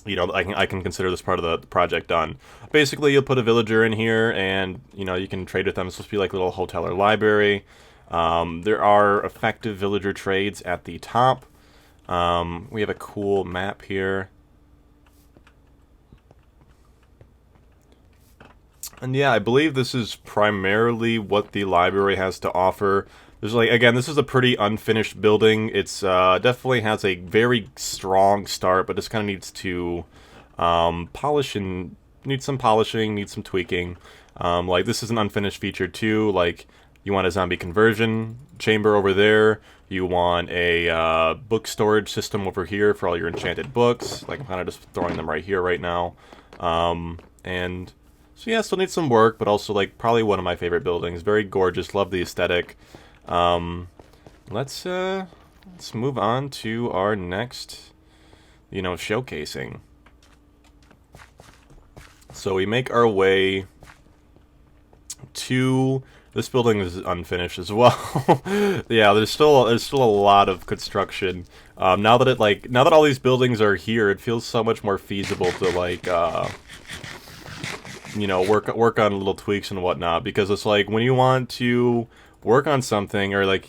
I can consider this part of the project done. Basically, you'll put a villager in here, and, you can trade with them. It's supposed to be like a little hotel or library. There are effective villager trades at the top. We have a cool map here. And yeah, I believe this is primarily what the library has to offer. There's again, this is a pretty unfinished building. It's definitely has a very strong start, but just kind of needs to polish and needs some polishing, needs some tweaking. Like, this is an unfinished feature too. Like, you want a zombie conversion chamber over there. You want a book storage system over here for all your enchanted books. Like, I'm kind of just throwing them right here right now. And so yeah, still needs some work, but also like probably one of my favorite buildings. Very gorgeous. Love the aesthetic. Let's move on to our next, showcasing. So we make our way to, this building is unfinished as well. Yeah, there's still a lot of construction. Now that all these buildings are here, it feels so much more feasible to work on little tweaks and whatnot, because it's like when you want to work on something, or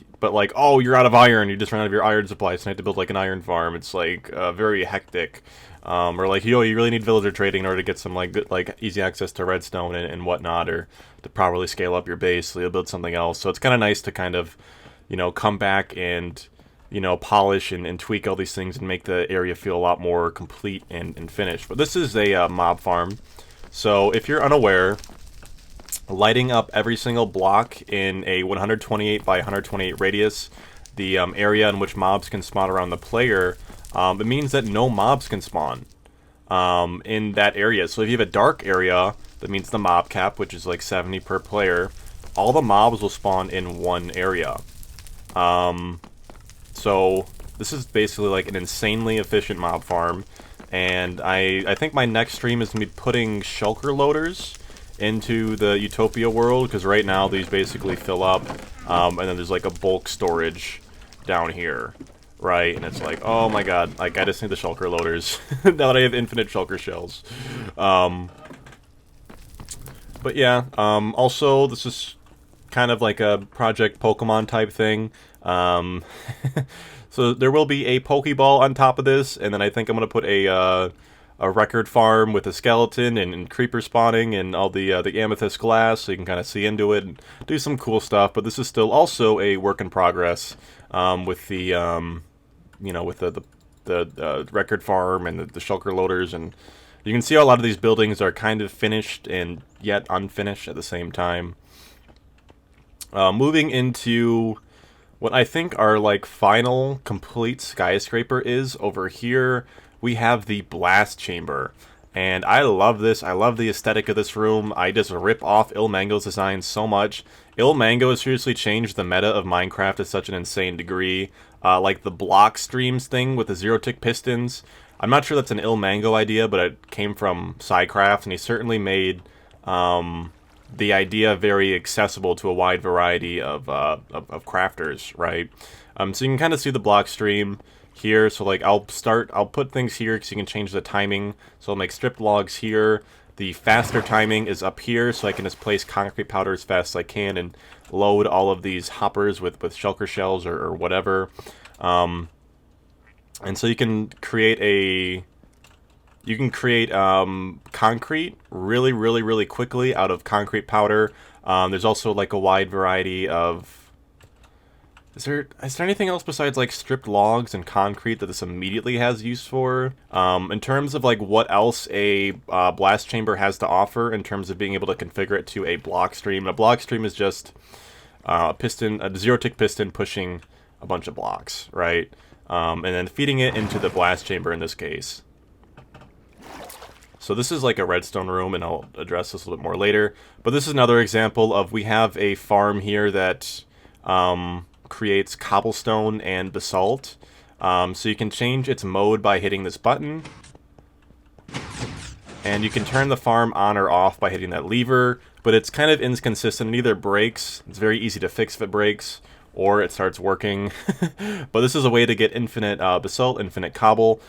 oh, you're out of iron, you just ran out of your iron supply, so you have to build like an iron farm. It's very hectic. Or you really need villager trading in order to get some good, easy access to redstone and whatnot, or to properly scale up your base so you'll build something else. So it's kind of nice to kind of, come back and, polish and tweak all these things and make the area feel a lot more complete and finished. But this is a mob farm. So if you're unaware, lighting up every single block in a 128 by 128 radius, the area in which mobs can spawn around the player, it means that no mobs can spawn in that area. So if you have a dark area, that means the mob cap, which is like 70 per player, all the mobs will spawn in one area. So this is basically like an insanely efficient mob farm, and I think my next stream is going to be putting shulker loaders into the Utopia world, because right now these basically fill up, and then there's like a bulk storage down here, right? And it's like, oh my god, like I just need the shulker loaders now that I have infinite shulker shells. But yeah, also this is kind of like a Project Pokemon type thing. So there will be a Pokeball on top of this, and then I think I'm gonna put a record farm with a skeleton and creeper spawning and all the amethyst glass, so you can kind of see into it and do some cool stuff. But this is still also a work in progress, with the with the record farm and the shulker loaders, and you can see a lot of these buildings are kind of finished and yet unfinished at the same time. Moving into what I think our like final complete skyscraper is over here, we have the blast chamber, and I love this. I love the aesthetic of this room. I just rip off Ilmango's design so much. Ilmango has seriously changed the meta of Minecraft to such an insane degree. Like the block streams thing with the zero-tick pistons. I'm not sure that's an Ilmango idea, but it came from Psycraft, and he certainly made the idea very accessible to a wide variety of crafters, right? So you can kind of see the block stream here. So like I'll put things here because you can change the timing. So I'll make stripped logs here. The faster timing is up here, so I can just place concrete powder as fast as I can and load all of these hoppers with shulker shells or whatever. And so you can create concrete really quickly out of concrete powder. There's also like a wide variety of... Is there anything else besides like stripped logs and concrete that this immediately has use for? In terms of like what else a blast chamber has to offer in terms of being able to configure it to a block stream. A block stream is just a zero-tick piston pushing a bunch of blocks, right? And then feeding it into the blast chamber in this case. So this is like a redstone room, and I'll address this a little bit more later. But this is another example of, we have a farm here that creates cobblestone and basalt. So you can change its mode by hitting this button. And you can turn the farm on or off by hitting that lever, but it's kind of inconsistent. It either breaks, it's very easy to fix if it breaks, or it starts working. But this is a way to get infinite basalt, infinite cobble.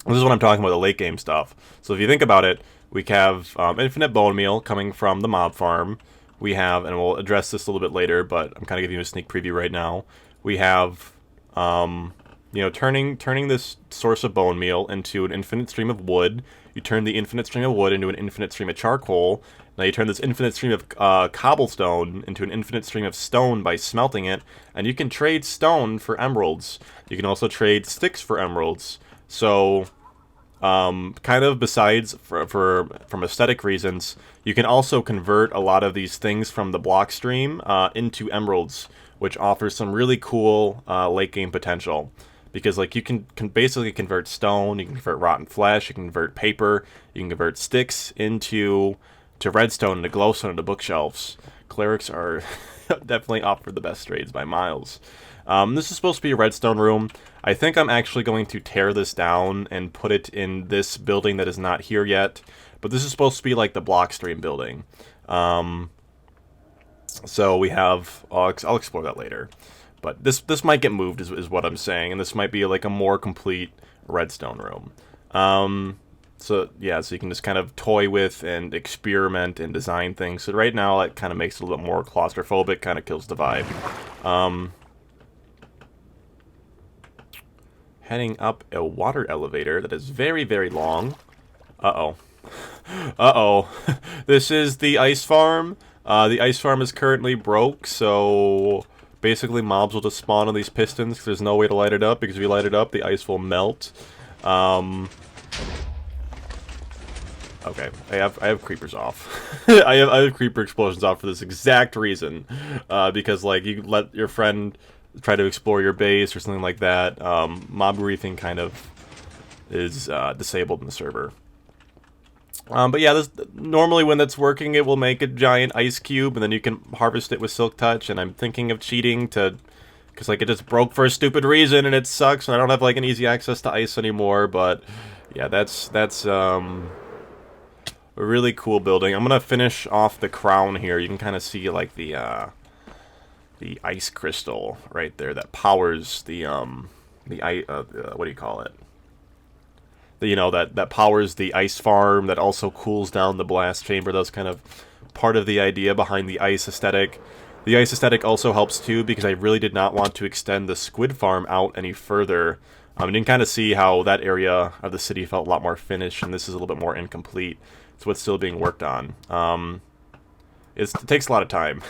This is what I'm talking about, the late game stuff. So if you think about it, we have infinite bone meal coming from the mob farm. We have, and we'll address this a little bit later, but I'm kind of giving you a sneak preview right now. We have, turning this source of bone meal into an infinite stream of wood. You turn the infinite stream of wood into an infinite stream of charcoal. Now you turn this infinite stream of cobblestone into an infinite stream of stone by smelting it, and you can trade stone for emeralds. You can also trade sticks for emeralds. So, kind of besides from aesthetic reasons, you can also convert a lot of these things from the block stream into emeralds, which offers some really cool late game potential. Because like you can basically convert stone, you can convert rotten flesh, you can convert paper, you can convert sticks into redstone, into glowstone, into bookshelves. Clerics are definitely offered the best trades by miles. This is supposed to be a redstone room. I think I'm actually going to tear this down and put it in this building that is not here yet. But this is supposed to be like the block stream building. So we have... I'll explore that later. But this might get moved is what I'm saying. And this might be like a more complete redstone room. So yeah, so you can just kind of toy with and experiment and design things. So right now it kind of makes it a little bit more claustrophobic, kind of kills the vibe. Heading up a water elevator that is very, very long. Uh-oh. Uh-oh. This is the ice farm. The ice farm is currently broke, so basically mobs will just spawn on these pistons because there's no way to light it up, because if you light it up, the ice will melt. Okay, I have creepers off. I have creeper explosions off for this exact reason, because like you let your friend try to explore your base or something like that. Mob griefing kind of is disabled in the server. But yeah, normally when that's working, it will make a giant ice cube, and then you can harvest it with Silk Touch. And I'm thinking of cheating because like it just broke for a stupid reason, and it sucks. And I don't have like an easy access to ice anymore. But yeah, that's a really cool building. I'm gonna finish off the crown here. You can kind of see like the ice crystal right there that powers the what do you call it? You know, that powers the ice farm, that also cools down the blast chamber. That's kind of part of the idea behind the ice aesthetic. The ice aesthetic also helps too because I really did not want to extend the squid farm out any further. You can kind of see how that area of the city felt a lot more finished, and this is a little bit more incomplete. It's what's still being worked on. It takes a lot of time.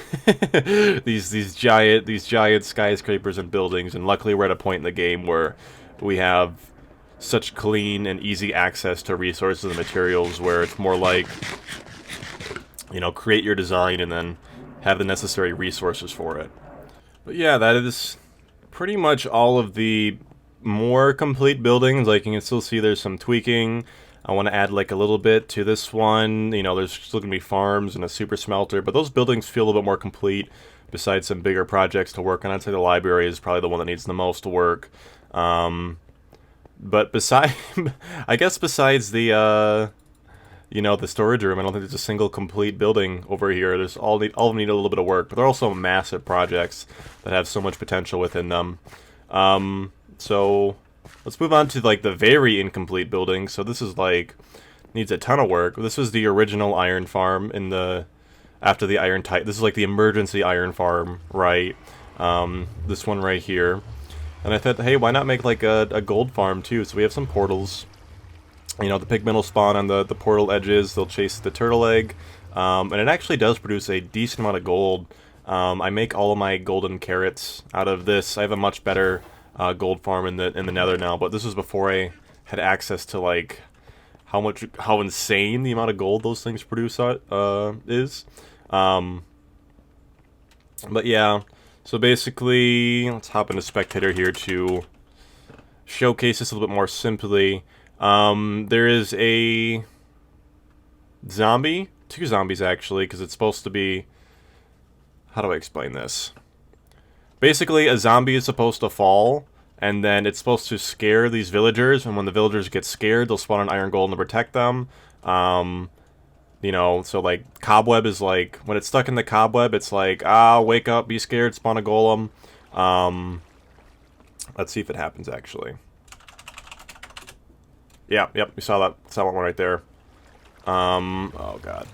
these giant skyscrapers and buildings, and luckily we're at a point in the game where we have such clean and easy access to resources and materials where it's more like, you know, create your design and then have the necessary resources for it. But yeah, that is pretty much all of the more complete buildings. Like you can still see there's some tweaking. I want to add like a little bit to this one. You know, there's still going to be farms and a super smelter, but those buildings feel a little bit more complete besides some bigger projects to work on. I'd say the library is probably the one that needs the most work. But I guess besides the, you know, the storage room, I don't think there's a single complete building over here. There's all of them need a little bit of work, but they're also massive projects that have so much potential within them. So let's move on to like the very incomplete building. So this is like needs a ton of work. This is the original iron farm after the iron type. This is like the emergency iron farm, right? This one right here. And I thought, hey, why not make like a gold farm too? So we have some portals. You know, the pigmen will spawn on the portal edges. They'll chase the turtle egg. And it actually does produce a decent amount of gold. I make all of my golden carrots out of this. I have a much better gold farm in the nether now. But this was before I had access to like how insane the amount of gold those things produce is. But yeah. So basically, let's hop into Spectator here to showcase this a little bit more simply. There is a zombie, 2 zombies actually, because it's supposed to be, how do I explain this? Basically, a zombie is supposed to fall, and then it's supposed to scare these villagers, and when the villagers get scared, they'll spawn an iron golem to protect them. You know, so like cobweb is like when it's stuck in the cobweb, it's like wake up, be scared, spawn a golem. Let's see if it happens actually. Yep, we saw that one right there. Oh god,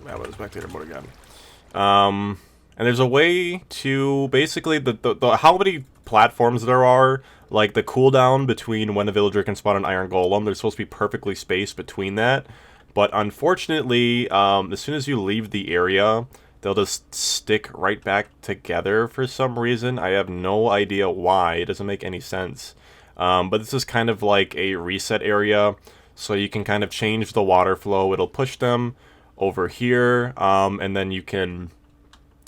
that was Spectator mode again. And there's a way to basically the how many platforms there are, like the cooldown between when a villager can spawn an iron golem. There's supposed to be perfectly spaced between that. But unfortunately, as soon as you leave the area, they'll just stick right back together for some reason. I have no idea why. It doesn't make any sense. But this is kind of like a reset area, so you can kind of change the water flow. It'll push them over here, and then you can...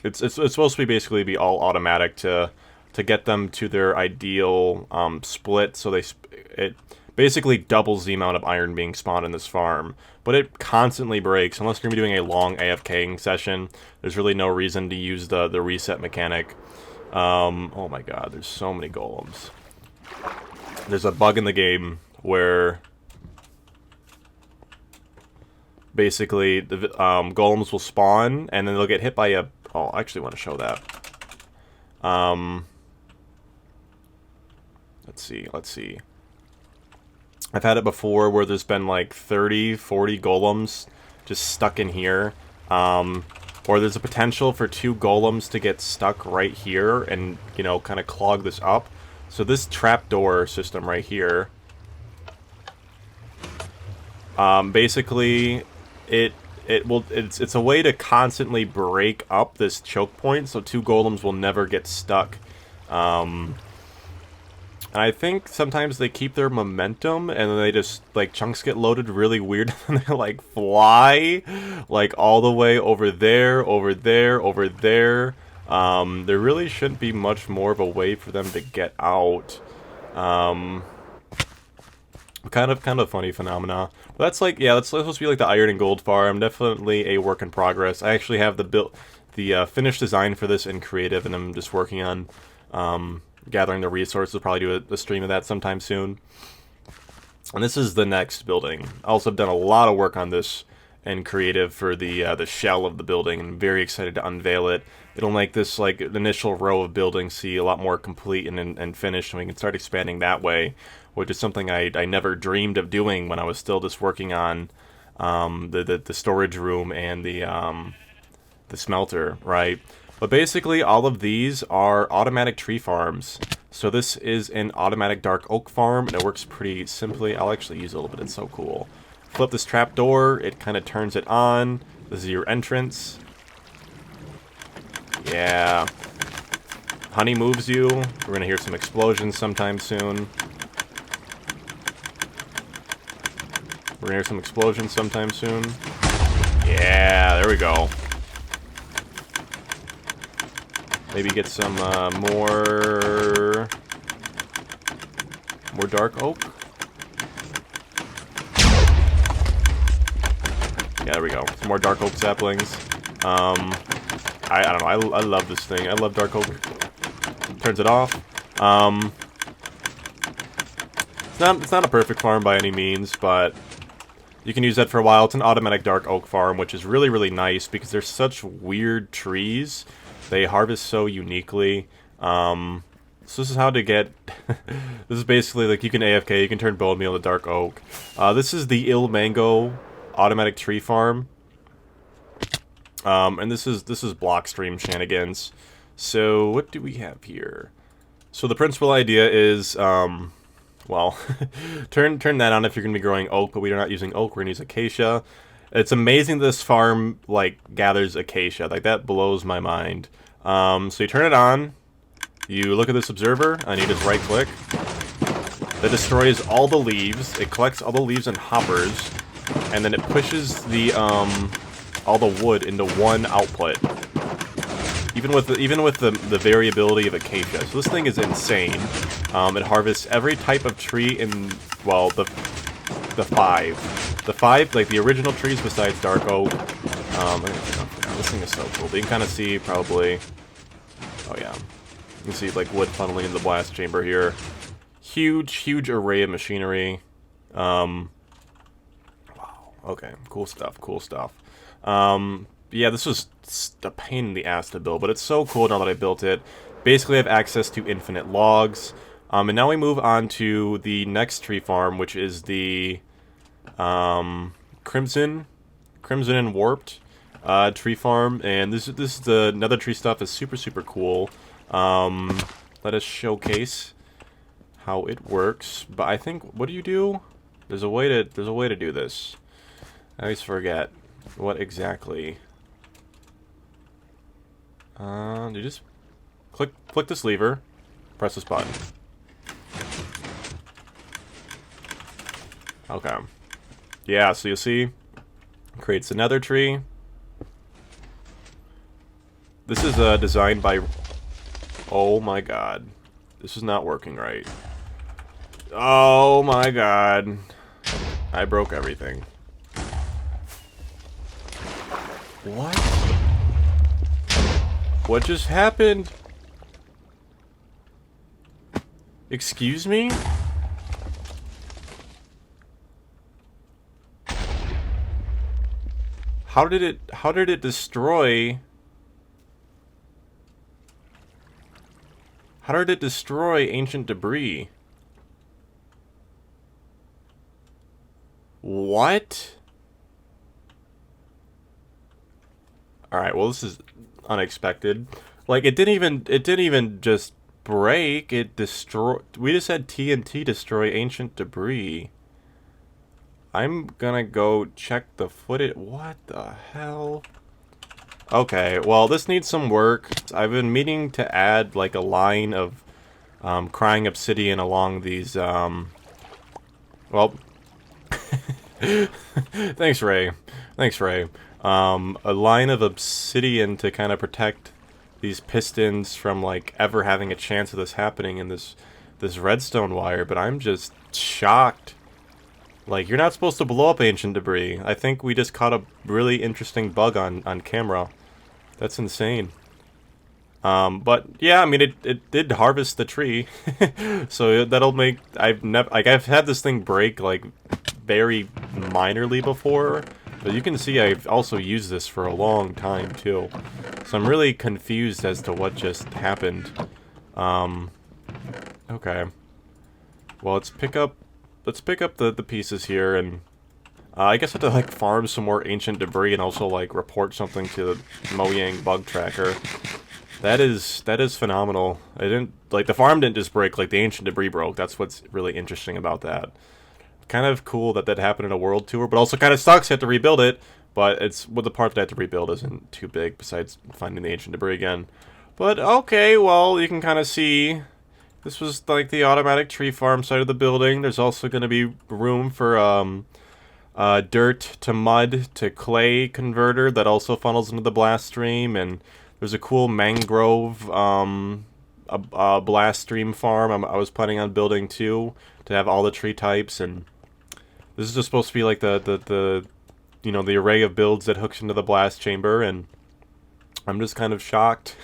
It's supposed to basically be all automatic to get them to their ideal split, so it basically doubles the amount of iron being spawned in this farm. But it constantly breaks. Unless you're going to be doing a long AFKing session, there's really no reason to use the reset mechanic. Oh my god, there's so many golems. There's a bug in the game where basically the golems will spawn, and then they'll get hit by a... Oh, I actually want to show that. Let's see. I've had it before where there's been like 30, 40 golems just stuck in here. Or there's a potential for 2 golems to get stuck right here and, you know, kind of clog this up. So this trapdoor system right here, basically, it's a way to constantly break up this choke point, so 2 golems will never get stuck. And I think sometimes they keep their momentum and then they just, like, chunks get loaded really weird and they, like, fly, like, all the way over there, over there, over there. There really shouldn't be much more of a way for them to get out. Kind of funny phenomena. But that's like, yeah, that's supposed to be like the iron and gold farm. Definitely a work in progress. I actually have the finished design for this in creative, and I'm just working on gathering the resources. I'll probably do a stream of that sometime soon. And this is the next building. I also have done a lot of work on this in creative for the shell of the building, and I'm very excited to unveil it. It'll make this, like, initial row of buildings see a lot more complete and finished, and we can start expanding that way, which is something I never dreamed of doing when I was still just working on the storage room and the smelter, right? But basically, all of these are automatic tree farms. So this is an automatic dark oak farm, and it works pretty simply. I'll actually use it a little bit. It's so cool. Flip this trap door. It kind of turns it on. This is your entrance. Yeah. Honey moves you. We're going to hear some explosions sometime soon. We're going to hear some explosions sometime soon. Yeah, there we go. Maybe get some more dark oak. Yeah, there we go. Some more dark oak saplings. I don't know. I love this thing. I love dark oak. Turns it off. It's not a perfect farm by any means, but you can use that for a while. It's an automatic dark oak farm, which is really, really nice because they're such weird trees. They harvest so uniquely. So this is how to get... This is basically like you can AFK, you can turn bone meal to dark oak. This is the Il Mango automatic tree farm. And this is block stream shenanigans. So what do we have here? So the principal idea is, well, turn that on if you're going to be growing oak, but we are not using oak, we're going to use acacia. It's amazing this farm, like, gathers acacia. Like, that blows my mind. So you turn it on, you look at this observer, and you just right-click. That destroys all the leaves. It collects all the leaves and hoppers, and then it pushes the, all the wood into one output. Even with the variability of acacia. So this thing is insane. It harvests every type of tree in, well, the five. The five, like the original trees besides dark oak. This thing is so cool. But you can kind of see probably... Oh yeah. You can see like wood funneling in the blast chamber here. Huge array of machinery. Wow. Okay. Cool stuff. Yeah, this was a pain in the ass to build, but it's so cool now that I built it. Basically, I have access to infinite logs. And now we move on to the next tree farm, which is the Crimson and Warped tree farm. And this is the nether tree stuff is super cool. Let us showcase how it works. But I think, what do you do? There's a way to do this. I always forget what exactly. You just click this lever, press this button. Okay. Yeah, so you see, creates another tree. This is designed by... Oh my god. This is not working right. Oh my god. I broke everything. What? What just happened? Excuse me? How did it destroy... How did it destroy ancient debris? What? Alright, well this is unexpected. Like it didn't even just break, it destroyed. We just had TNT destroy ancient debris. I'm gonna go check the footage. What the hell? Okay, well this needs some work. I've been meaning to add like a line of crying obsidian along these, well, thanks, Ray. Thanks, Ray. A line of obsidian to kind of protect these pistons from, like, ever having a chance of this happening in this redstone wire, but I'm just shocked. Like, you're not supposed to blow up ancient debris. I think we just caught a really interesting bug on camera. That's insane. But yeah, I mean, it did harvest the tree, so that'll make I've had this thing break like very minorly before, but you can see I've also used this for a long time too. So I'm really confused as to what just happened. Okay. Well, let's pick up the pieces here, and I guess I have to like farm some more ancient debris and also like report something to the Mojang bug tracker. That is phenomenal. I didn't like the farm didn't just break, like the ancient debris broke. That's what's really interesting about that. Kind of cool that happened in a world tour, but also kind of sucks you have to rebuild it. But it's the part that I have to rebuild isn't too big besides finding the ancient debris again. But okay, well, you can kind of see this was like the automatic tree farm side of the building. There's also going to be room for dirt to mud to clay converter that also funnels into the blast stream, and there's a cool mangrove blast stream farm I was planning on building too, to have all the tree types. And this is just supposed to be like the you know, the array of builds that hooks into the blast chamber, and I'm just kind of shocked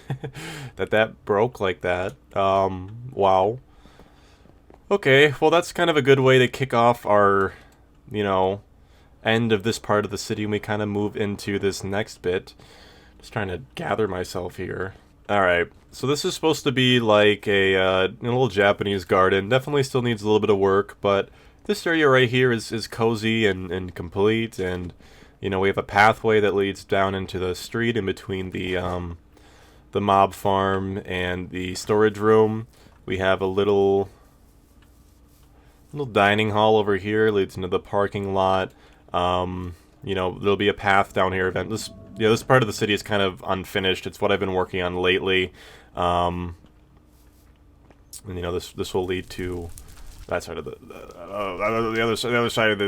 that broke like that. Wow. Okay, well that's kind of a good way to kick off our, you know, end of this part of the city, and we kind of move into this next bit. Just trying to gather myself here. Alright, so this is supposed to be like a little Japanese garden. Definitely still needs a little bit of work, but this area right here is cozy and complete, and you know, we have a pathway that leads down into the street in between the mob farm and the storage room. We have a little dining hall over here, leads into the parking lot. You know, there'll be a path down here. This part of the city is kind of unfinished. It's what I've been working on lately. And you know, this will lead to that side of the other side of the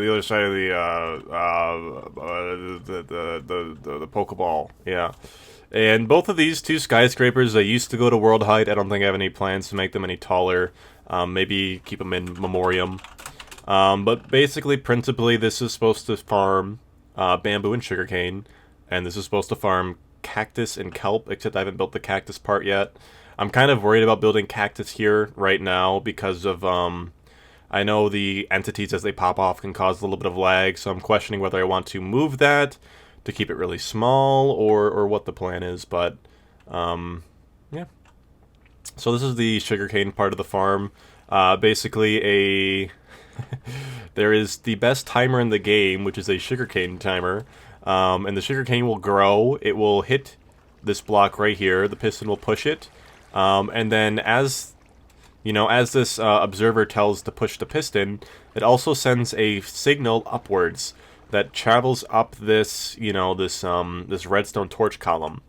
Pokeball. Yeah. And both of these two skyscrapers, I used to go to world height. I don't think I have any plans to make them any taller. Maybe keep them in memoriam. But basically, principally, this is supposed to farm bamboo and sugarcane, and this is supposed to farm cactus and kelp, except I haven't built the cactus part yet. I'm kind of worried about building cactus here right now because of, I know the entities as they pop off can cause a little bit of lag, so I'm questioning whether I want to move that to keep it really small or what the plan is, but, yeah. So this is the sugarcane part of the farm. Basically there is the best timer in the game, which is a sugarcane timer, and the sugarcane will grow. It will hit this block right here. The piston will push it, and then as you know, as this observer tells to push the piston, it also sends a signal upwards that travels up this, you know, this redstone torch column,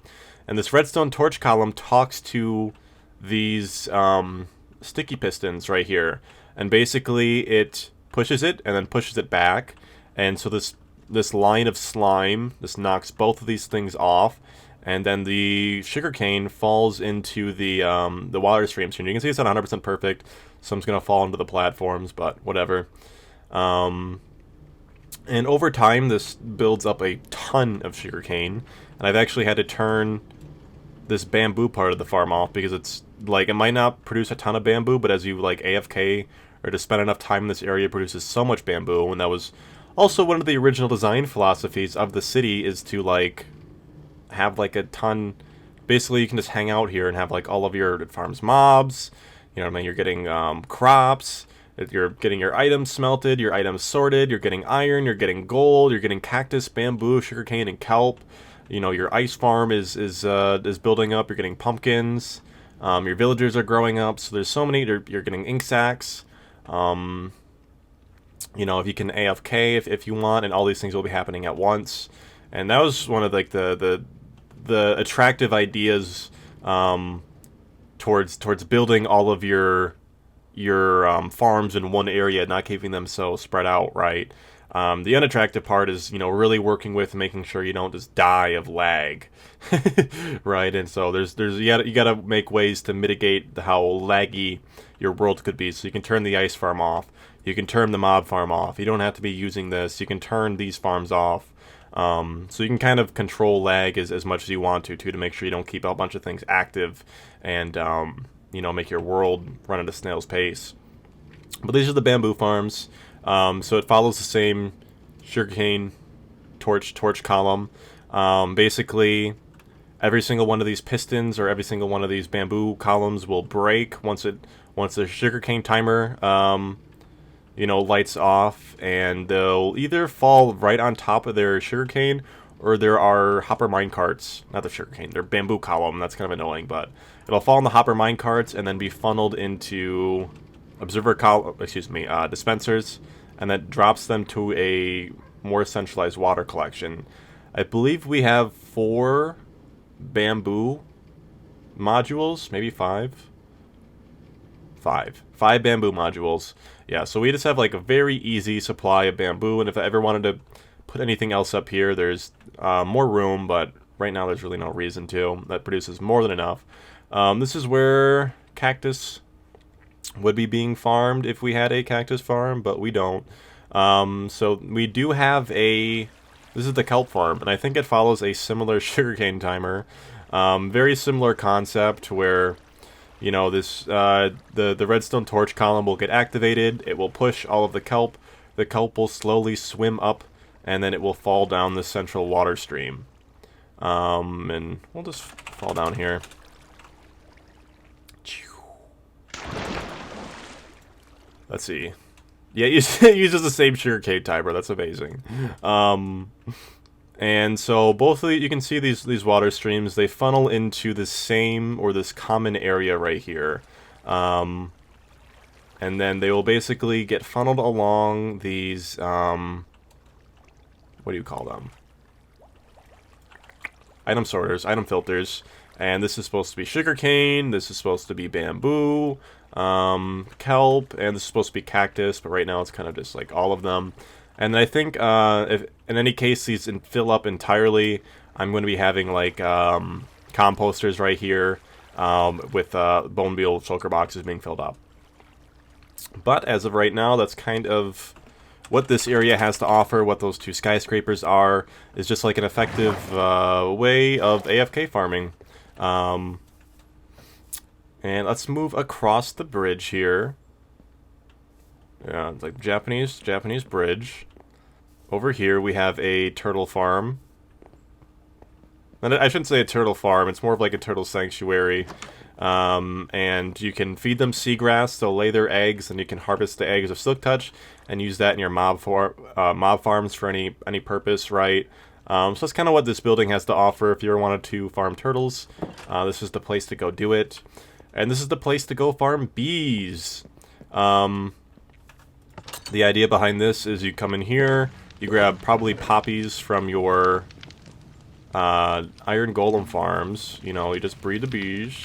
and this redstone torch column talks to these sticky pistons right here, and basically it pushes it and then pushes it back, and so this line of slime, this knocks both of these things off, and then the sugarcane falls into the water stream. So you can see it's not 100% perfect, some's gonna fall into the platforms, but whatever. And over time this builds up a ton of sugarcane, and I've actually had to turn this bamboo part of the farm off because it's like, it might not produce a ton of bamboo, but as you like AFK or to spend enough time in this area, it produces so much bamboo. And that was also one of the original design philosophies of the city, is to like have like a ton. Basically you can just hang out here and have like all of your farms mobs, you know what I mean, you're getting crops, you're getting your items smelted, your items sorted, you're getting iron, you're getting gold, you're getting cactus, bamboo, sugarcane, and kelp. You know, your ice farm is building up. You're getting pumpkins. Your villagers are growing up. So there's so many. You're getting ink sacs. You know, if you can AFK if you want, and all these things will be happening at once. And that was one of like the attractive ideas towards building all of your farms in one area, not keeping them so spread out, right? The unattractive part is, really working with making sure you don't just die of lag, right? And so there's you gotta make ways to mitigate how laggy your world could be. So you can turn the ice farm off, you can turn the mob farm off. You don't have to be using this. You can turn these farms off. So you can kind of control lag as much as you want to make sure you don't keep a bunch of things active and make your world run at a snail's pace. But these are the bamboo farms. So it follows the same sugarcane torch column. Basically, every single one of these pistons or every single one of these bamboo columns will break once the sugarcane timer lights off, and they'll either fall right on top of their sugarcane, or there are hopper mine carts, not the sugarcane, they're bamboo column. That's kind of annoying, but it'll fall in the hopper mine carts and then be funneled into dispensers, and that drops them to a more centralized water collection. I believe we have 4 bamboo modules, maybe 5. 5 bamboo modules. Yeah, so we just have like a very easy supply of bamboo, and if I ever wanted to put anything else up here, there's more room, but right now there's really no reason to. That produces more than enough. This is where cactus would be being farmed if we had a cactus farm, but we don't. So we do have this is the kelp farm, and I think it follows a similar sugarcane timer. Very similar concept where the redstone torch column will get activated. It will push all of the kelp. The kelp will slowly swim up, and then it will fall down the central water stream. And we'll just fall down here. Let's see. Yeah, it uses the same sugarcane timer. That's amazing. And so both of you can see these water streams. They funnel into the same or this common area right here, and then they will basically get funneled along these. What do you call them? Item sorters, item filters. And this is supposed to be sugarcane. This is supposed to be bamboo, kelp, and this is supposed to be cactus. But right now it's kind of just like all of them. And I think if in any case these fill up entirely, I'm going to be having like composters right here with bone meal shulker boxes being filled up. But as of right now, that's kind of what this area has to offer. What those 2 skyscrapers are is just like an effective way of AFK farming. And let's move across the bridge here. Yeah, it's like Japanese bridge. Over here we have a turtle farm. And I shouldn't say a turtle farm, it's more of like a turtle sanctuary. And you can feed them seagrass, they'll lay their eggs, and you can harvest the eggs of Silk Touch and use that in your mob farms for any purpose, right? So that's kind of what this building has to offer if you ever wanted to farm turtles. This is the place to go do it. And this is the place to go farm bees. The idea behind this is you come in here, you grab probably poppies from your iron golem farms. You just breed the bees.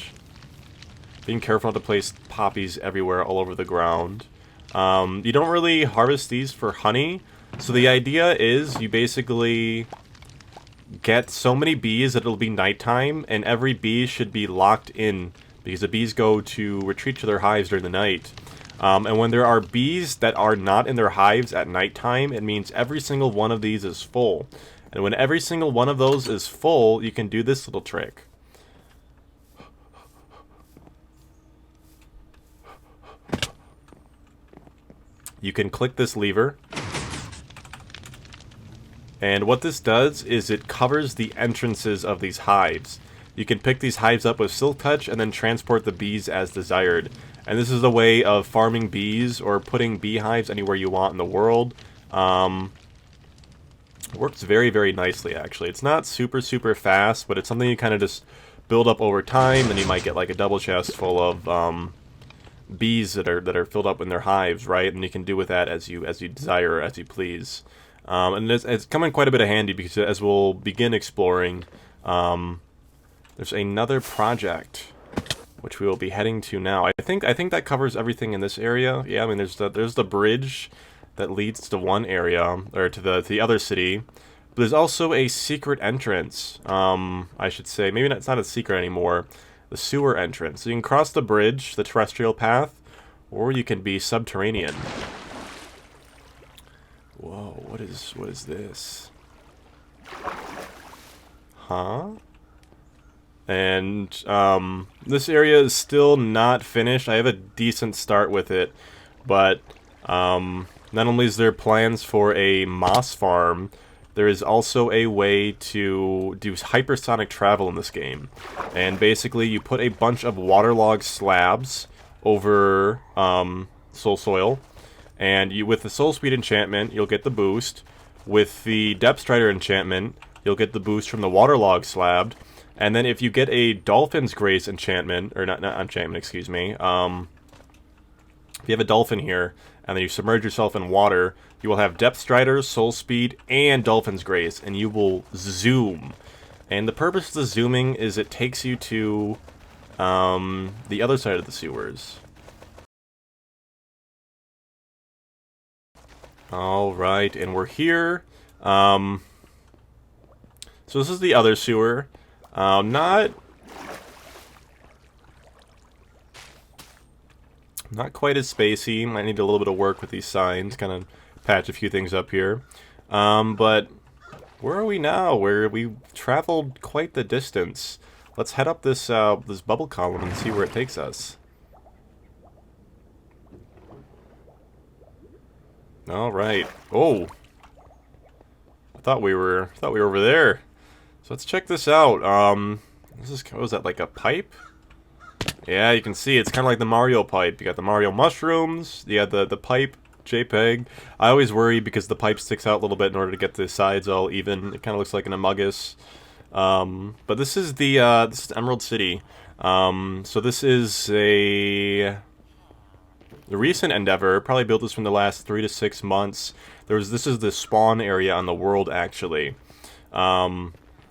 Being careful not to place poppies everywhere all over the ground. You don't really harvest these for honey. So the idea is you basically get so many bees that it'll be nighttime, and every bee should be locked in because the bees go to retreat to their hives during the night. And when there are bees that are not in their hives at nighttime, it means every single one of these is full. And when every single one of those is full, you can do this little trick. You can click this lever. And what this does is it covers the entrances of these hives. You can pick these hives up with Silk Touch and then transport the bees as desired. And this is a way of farming bees or putting beehives anywhere you want in the world. Works very, very nicely, actually. It's not super, super fast, but it's something you kind of just build up over time, and you might get like a double chest full of bees that are filled up in their hives, right? And you can do with that as you desire, as you please. And it's come in quite a bit of handy because as we'll begin exploring, there's another project which we will be heading to now. I think that covers everything in this area. Yeah, I mean there's the bridge that leads to one area, or to the other city. But there's also a secret entrance. I should say, maybe not, it's not a secret anymore. The sewer entrance. So you can cross the bridge, the terrestrial path, or you can be subterranean. Whoa, what is this? Huh? And this area is still not finished. I have a decent start with it, but not only is there plans for a moss farm, there is also a way to do hypersonic travel in this game. And basically you put a bunch of waterlogged slabs over soul soil, and with the soul speed enchantment you'll get the boost. With the depth strider enchantment you'll get the boost from the waterlogged slab. And then if you get a Dolphin's Grace enchantment, or not enchantment, excuse me, if you have a dolphin here, and then you submerge yourself in water, you will have Depth Strider, Soul Speed, and Dolphin's Grace, and you will zoom. And the purpose of the zooming is it takes you to the other side of the sewers. Alright, and we're here. So this is the other sewer. Not quite as spacey. Might need a little bit of work with these signs, kind of patch a few things up here. But where are we now? We've traveled quite the distance. Let's head up this this bubble column and see where it takes us. All right. Oh, I thought we were over there. So let's check this out. This is, what was that, like a pipe? Yeah, you can see it's kind of like the Mario pipe. You got the Mario mushrooms. You got the pipe JPEG. I always worry because the pipe sticks out a little bit in order to get the sides all even. It kind of looks like an Amogus. But this is this is Emerald City. So this is a recent endeavor. Probably built this from the last 3 to 6 months. This is the spawn area on the world actually.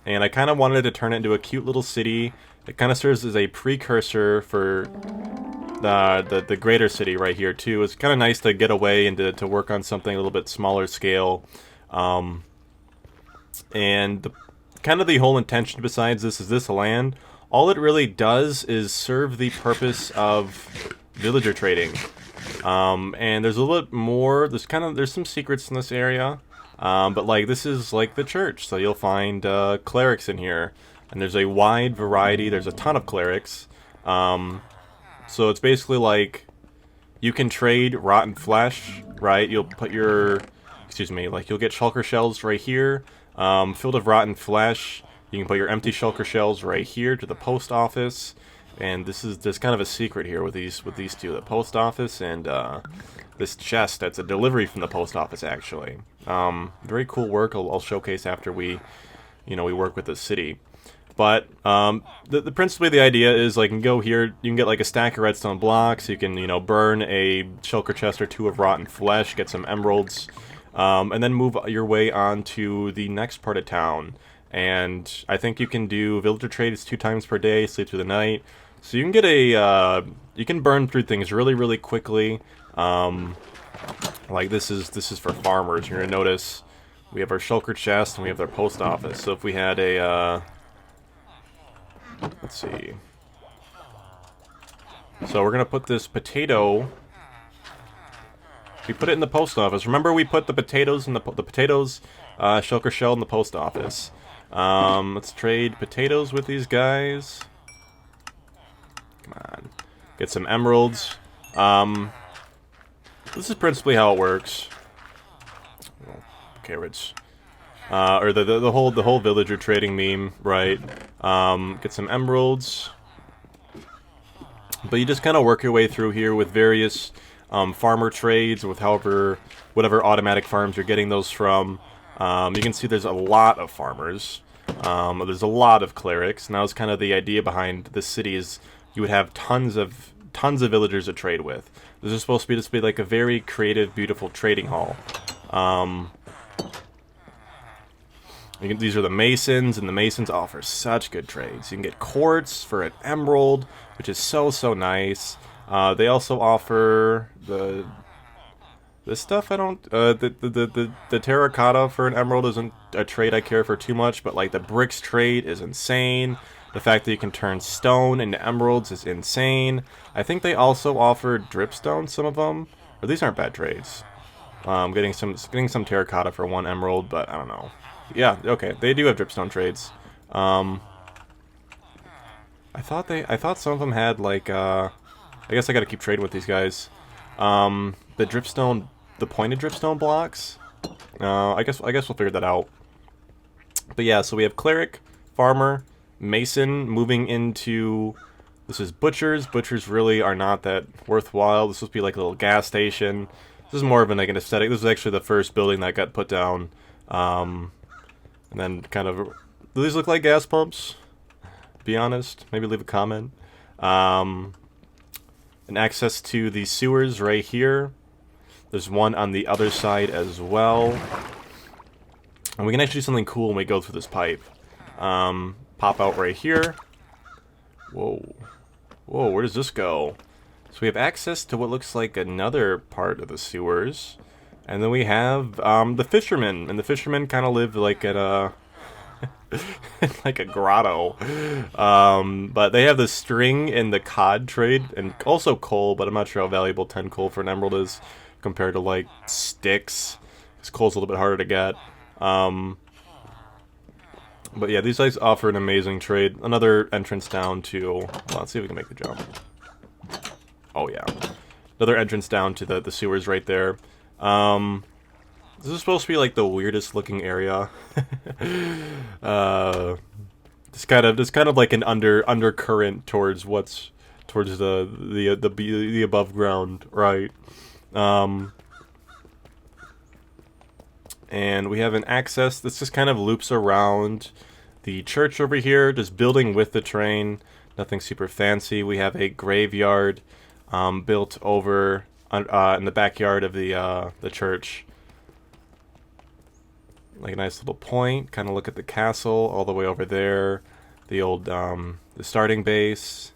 And I kind of wanted to turn it into a cute little city. It kind of serves as a precursor for the greater city right here too. It's kind of nice to get away and to work on something a little bit smaller scale. And the whole intention besides this is this land. All it really does is serve the purpose of villager trading. And there's a little bit more. There's some secrets in this area. But like this is like the church, so you'll find clerics in here, and there's a wide variety. There's a ton of clerics. So it's basically like you can trade rotten flesh, right? You'll put your, like you'll get shulker shells right here, filled with rotten flesh. You can put your empty shulker shells right here to the post office, and there's kind of a secret here with these two, the post office and this chest that's a delivery from the post office actually. Very cool work. I'll showcase after we work with the city. But principally the idea is like you can go here, you can get like a stack of redstone blocks, you can burn a shulker chest or 2 of rotten flesh, get some emeralds, and then move your way on to the next part of town. And I think you can do villager trades 2 times per day, sleep through the night. So you can get you can burn through things really quickly. Like this is for farmers. You're gonna notice we have our shulker chest and we have our post office. So if we had a let's see. So we're gonna put this potato. We put it in the post office. Remember we put the potatoes in the potatoes shulker shell in the post office. Let's trade potatoes with these guys. Come on, get some emeralds. This is principally how it works. Carrots. Or the whole villager trading meme, right? Get some emeralds. But you just kind of work your way through here with various farmer trades, with whatever automatic farms you're getting those from. You can see there's a lot of farmers. There's a lot of clerics, and that was kind of the idea behind this city. Is you would have tons of villagers to trade with. This is supposed to be just be like a very creative, beautiful trading hall. These are the masons, and the masons offer such good trades. You can get quartz for an emerald, which is so nice. They also offer this stuff. I don't the terracotta for an emerald isn't a trade I care for too much, but like the bricks trade is insane. The fact that you can turn stone into emeralds is insane. I think they also offer dripstone, some of them, or these aren't bad trades. Getting some terracotta for 1 emerald, but I don't know. Yeah, okay, they do have dripstone trades. I thought some of them had like I guess I gotta keep trading with these guys. The dripstone, the pointed dripstone blocks. I guess we'll figure that out. But yeah, so we have cleric, farmer, mason moving into. This is butchers. Butchers really are not that worthwhile. This will be like a little gas station. This is more of an aesthetic. This is actually the first building that got put down. And then kind of, do these look like gas pumps? Be honest. Maybe leave a comment. And access to the sewers right here. There's one on the other side as well. And we can actually do something cool when we go through this pipe. Pop out right here. Whoa. Whoa, where does this go? So we have access to what looks like another part of the sewers. And then we have the fishermen. And the fishermen kind of live like at a like a grotto. But they have the string and the cod trade, and also coal, but I'm not sure how valuable 10 coal for an emerald is compared to like sticks. Because coal's a little bit harder to get. But yeah, these guys offer an amazing trade. Another entrance down to... Well, let's see if we can make the jump. Oh yeah. Another entrance down to the sewers right there. This is supposed to be like the weirdest looking area. It's kind of like an undercurrent towards the above ground, right? And we have an access. This just kind of loops around the church over here, just building with the train. Nothing super fancy. We have a graveyard built over in the backyard of the church. Like a nice little point. Kind of look at the castle all the way over there. The old the starting base.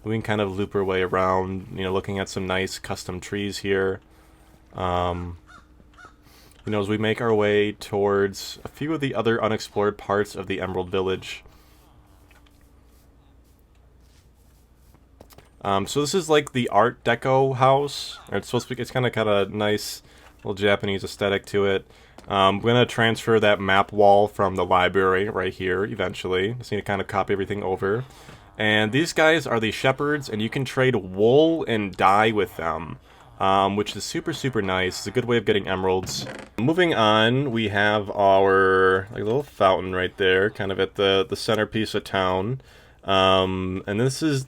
We can kind of loop our way around, you know, looking at some nice custom trees here. You know, as we make our way towards a few of the other unexplored parts of the Emerald Village. So this is like the Art Deco house. Or it's supposed to be, it's kind of nice little Japanese aesthetic to it. I'm going to transfer that map wall from the library right here eventually. Just need to kind of copy everything over. And these guys are the shepherds, and you can trade wool and dye with them. Which is super nice. It's a good way of getting emeralds. Moving on, we have our like little fountain right there, kind of at the centerpiece of town. And this is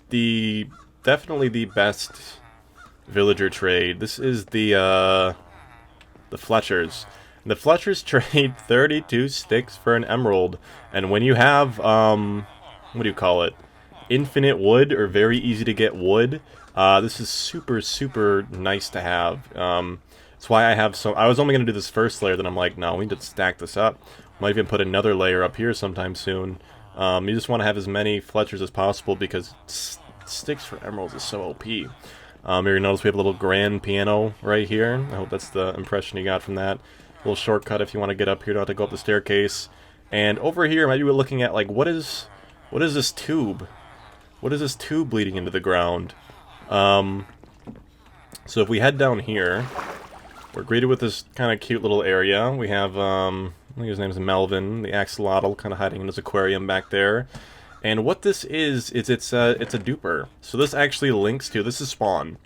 definitely the best villager trade. This is the Fletchers. And the Fletchers trade 32 sticks for an emerald. And when you have what do you call it? Infinite wood, or very easy to get wood. This is super nice to have. That's why I have I was only going to do this first layer, then I'm like, no, we need to stack this up. Might even put another layer up here sometime soon. You just want to have as many Fletchers as possible because sticks for emeralds is so OP. Here you notice we have a little grand piano right here. I hope that's the impression you got from that. A little shortcut if you want to get up here, not to go up the staircase. And over here, maybe we're looking at like, what is this tube? What is this tube leading into the ground? So if we head down here, we're greeted with this kind of cute little area. We have, I think his name's Melvin, the axolotl, kind of hiding in his aquarium back there. And what this is it's a duper. So this actually links to, this is spawn.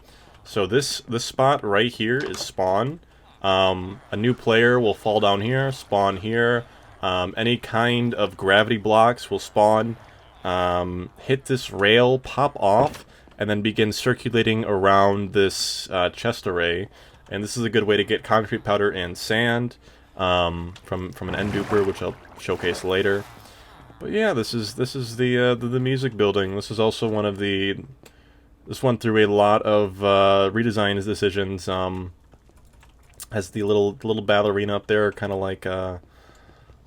So this spot right here is spawn. A new player will fall down here, spawn here. Any kind of gravity blocks will spawn, hit this rail, pop off, and then begin circulating around this chest array. And this is a good way to get concrete powder and sand from an end duper, which I'll showcase later. But yeah, this is the music building. This is also one of the... This went through a lot of redesign decisions. Has the little ballerina up there, kind of like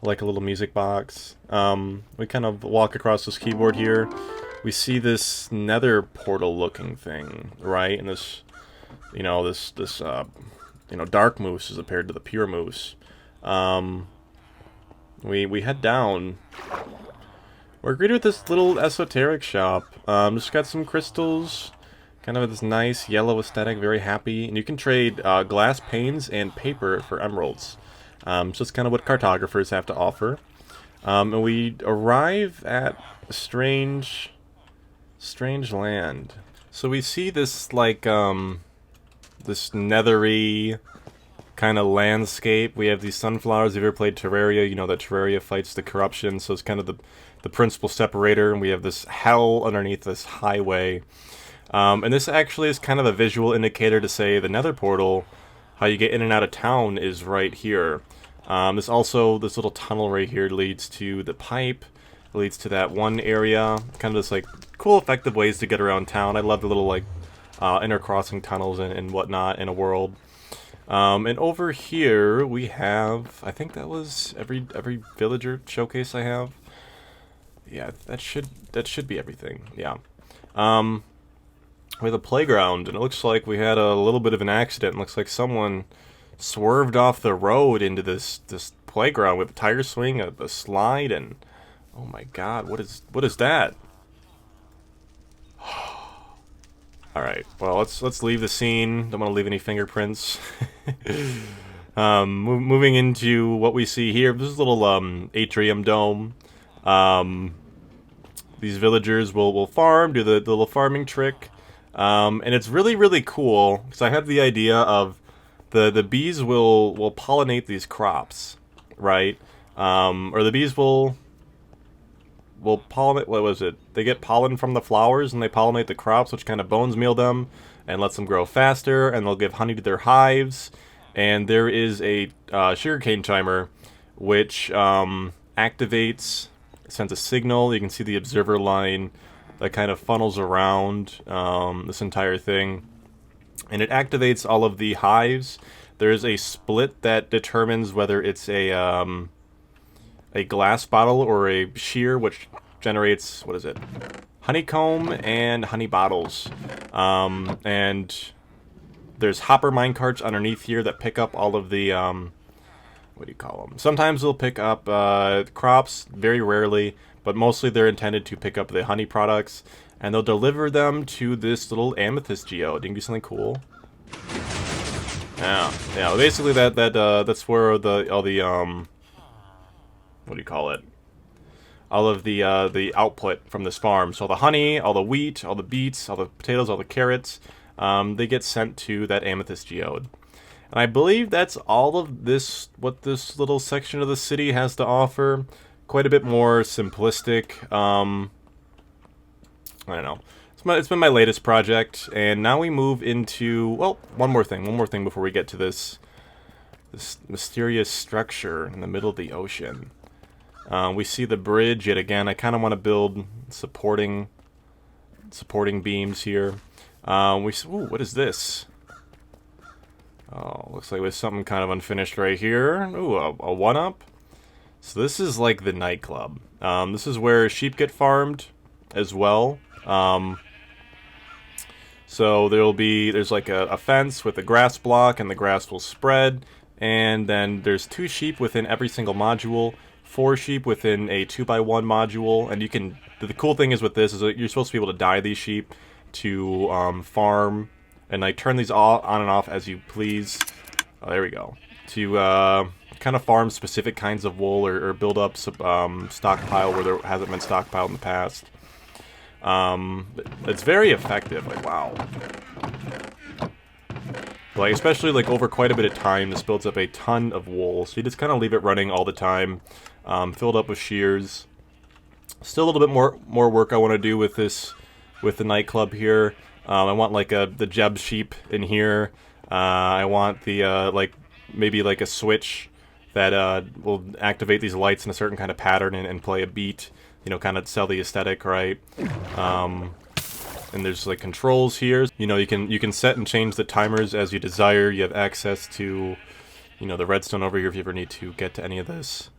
like a little music box. We kind of walk across this keyboard here. We see this nether portal looking thing, right? And this, dark moose is compared to the pure moose. We head down. We're greeted with this little esoteric shop. Just got some crystals, kind of this nice yellow aesthetic, very happy. And you can trade glass panes and paper for emeralds. So it's kind of what cartographers have to offer. And we arrive at a strange land. So we see this, like, this nethery kind of landscape. We have these sunflowers. If you've ever played Terraria, you know that Terraria fights the corruption, so it's kind of the principal separator, and we have this hell underneath this highway. And this actually is kind of a visual indicator to say the nether portal, how you get in and out of town, is right here. This little tunnel right here leads to the pipe, leads to that one area, kind of just like cool effective ways to get around town. I love the little like intercrossing tunnels and whatnot in a world. And over here we have, I think that was every villager showcase I have. Yeah, that should be everything. Yeah. We have a playground, and it looks like we had a little bit of an accident. It looks like someone swerved off the road into this playground with a tire swing, a slide, and oh my god, what is that? All right, well let's leave the scene. Don't want to leave any fingerprints. Moving into what we see here. This is a little Atrium dome. These villagers will farm, do the little farming trick, and it's really cool because I have the idea of the bees will pollinate these crops, right? Or the bees will pollinate. What was it? They get pollen from the flowers and they pollinate the crops, which kind of bones meal them and lets them grow faster, and they'll give honey to their hives. And there is a sugarcane chimer, which activates. Sends a signal. You can see the observer line that kind of funnels around this entire thing, and it activates all of the hives. There's a split that determines whether it's a glass bottle or a shear, which generates, what is it, honeycomb and honey bottles. And there's hopper minecarts underneath here that pick up all of the what do you call them? Sometimes they'll pick up crops, very rarely, but mostly they're intended to pick up the honey products, and they'll deliver them to this little amethyst geode. You can do something cool. Yeah. Basically, that's where all the what do you call it? All of the output from this farm. So all the honey, all the wheat, all the beets, all the potatoes, all the carrots, they get sent to that amethyst geode. And I believe that's all of this, what this little section of the city has to offer. Quite a bit more simplistic. I don't know. It's been my latest project, and now we move into, well, one more thing before we get to this mysterious structure in the middle of the ocean. We see the bridge yet again. I kind of want to build supporting beams here. What is this? Oh, looks like there's something kind of unfinished right here. Ooh, a 1-up. So this is like the nightclub. This is where sheep get farmed as well. So there's like a fence with a grass block, and the grass will spread. And then there's 2 sheep within every single module, 4 sheep within a 2x1 module. And you can, the cool thing is with this is that you're supposed to be able to dye these sheep to farm. And I turn these all on and off as you please. Oh, there we go. To kind of farm specific kinds of wool or build up some stockpile where there hasn't been stockpiled in the past. It's very effective. Like, wow. Like, especially like over quite a bit of time, this builds up a ton of wool. So you just kind of leave it running all the time, filled up with shears. Still a little bit more work I want to do with this, with the nightclub here. I want like the Jeb sheep in here. I want the maybe like a switch that will activate these lights in a certain kind of pattern and play a beat. You know, kind of sell the aesthetic, right? And there's like controls here. You know, you can set and change the timers as you desire. You have access to you know, the redstone over here if you ever need to get to any of this.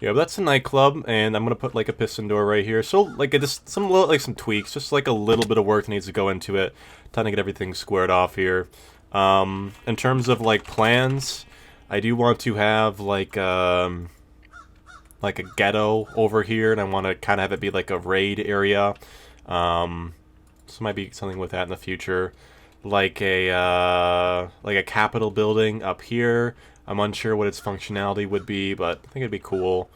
Yeah, but that's a nightclub, and I'm gonna put like a piston door right here. So like just some tweaks, just like a little bit of work needs to go into it, trying to get everything squared off here. In terms of like plans, I do want to have like a ghetto over here, and I want to kind of have it be like a raid area. So might be something with that in the future, like a Capitol building up here. I'm unsure what its functionality would be, but I think it'd be cool.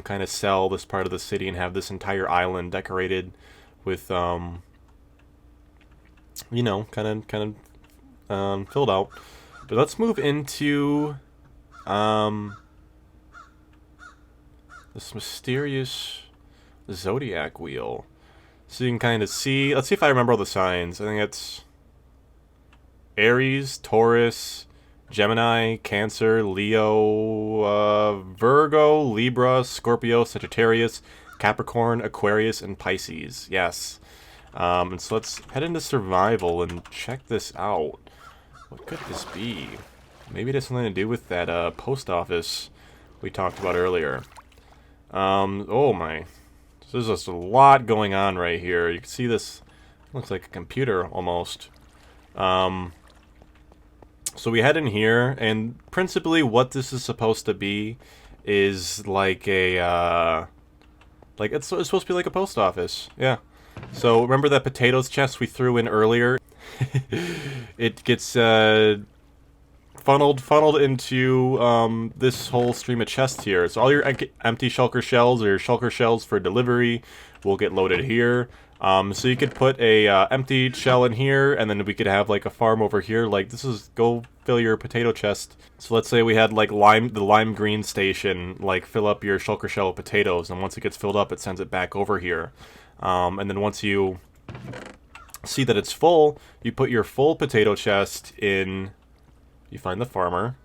Kind of sell this part of the city and have this entire island decorated with, you know, kind of filled out. But let's move into this mysterious zodiac wheel. So you can kind of see. Let's see if I remember all the signs. I think it's Aries, Taurus, Gemini, Cancer, Leo, Virgo, Libra, Scorpio, Sagittarius, Capricorn, Aquarius, and Pisces. Yes. And so let's head into survival and check this out. What could this be? Maybe it has something to do with that post office we talked about earlier. Oh my. So there's just a lot going on right here. You can see this looks like a computer almost. So we head in here, and principally what this is supposed to be is like a, it's supposed to be like a post office. Yeah. So remember that potatoes chest we threw in earlier? It gets funneled into this whole stream of chests here. So all your empty shulker shells or your shulker shells for delivery will get loaded here. So you could put a empty shell in here, and then we could have like a farm over here. Like this is go fill your potato chest. So let's say we had like the lime green station, like fill up your shulker shell with potatoes, and once it gets filled up, it sends it back over here. And then once you see that it's full, you put your full potato chest in. You find the farmer.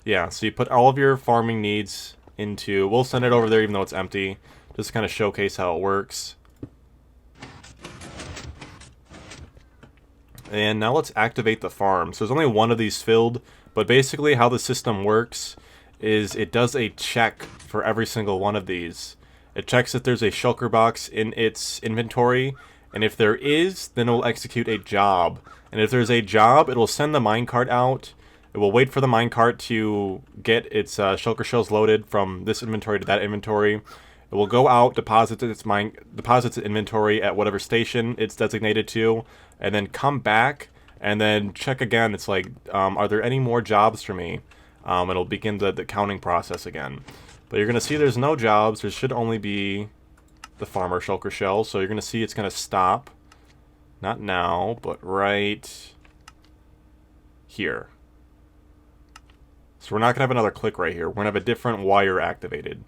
Yeah, so you put all of your farming needs into. We'll send it over there even though it's empty, just to kind of showcase how it works. And now let's activate the farm. So there's only one of these filled, but basically how the system works is it does a check for every single one of these. It checks if there's a shulker box in its inventory, and if there is, then it will execute a job. And if there's a job, it will send the minecart out. It will wait for the minecart to get its shulker shells loaded from this inventory to that inventory. It will go out, deposits its inventory at whatever station it's designated to, and then come back and then check again. It's like, are there any more jobs for me? It'll begin the counting process again. But you're going to see there's no jobs. There should only be the farmer shulker shell. So you're going to see it's going to stop. Not now, but right here. So we're not going to have another click right here. We're going to have a different wire activated.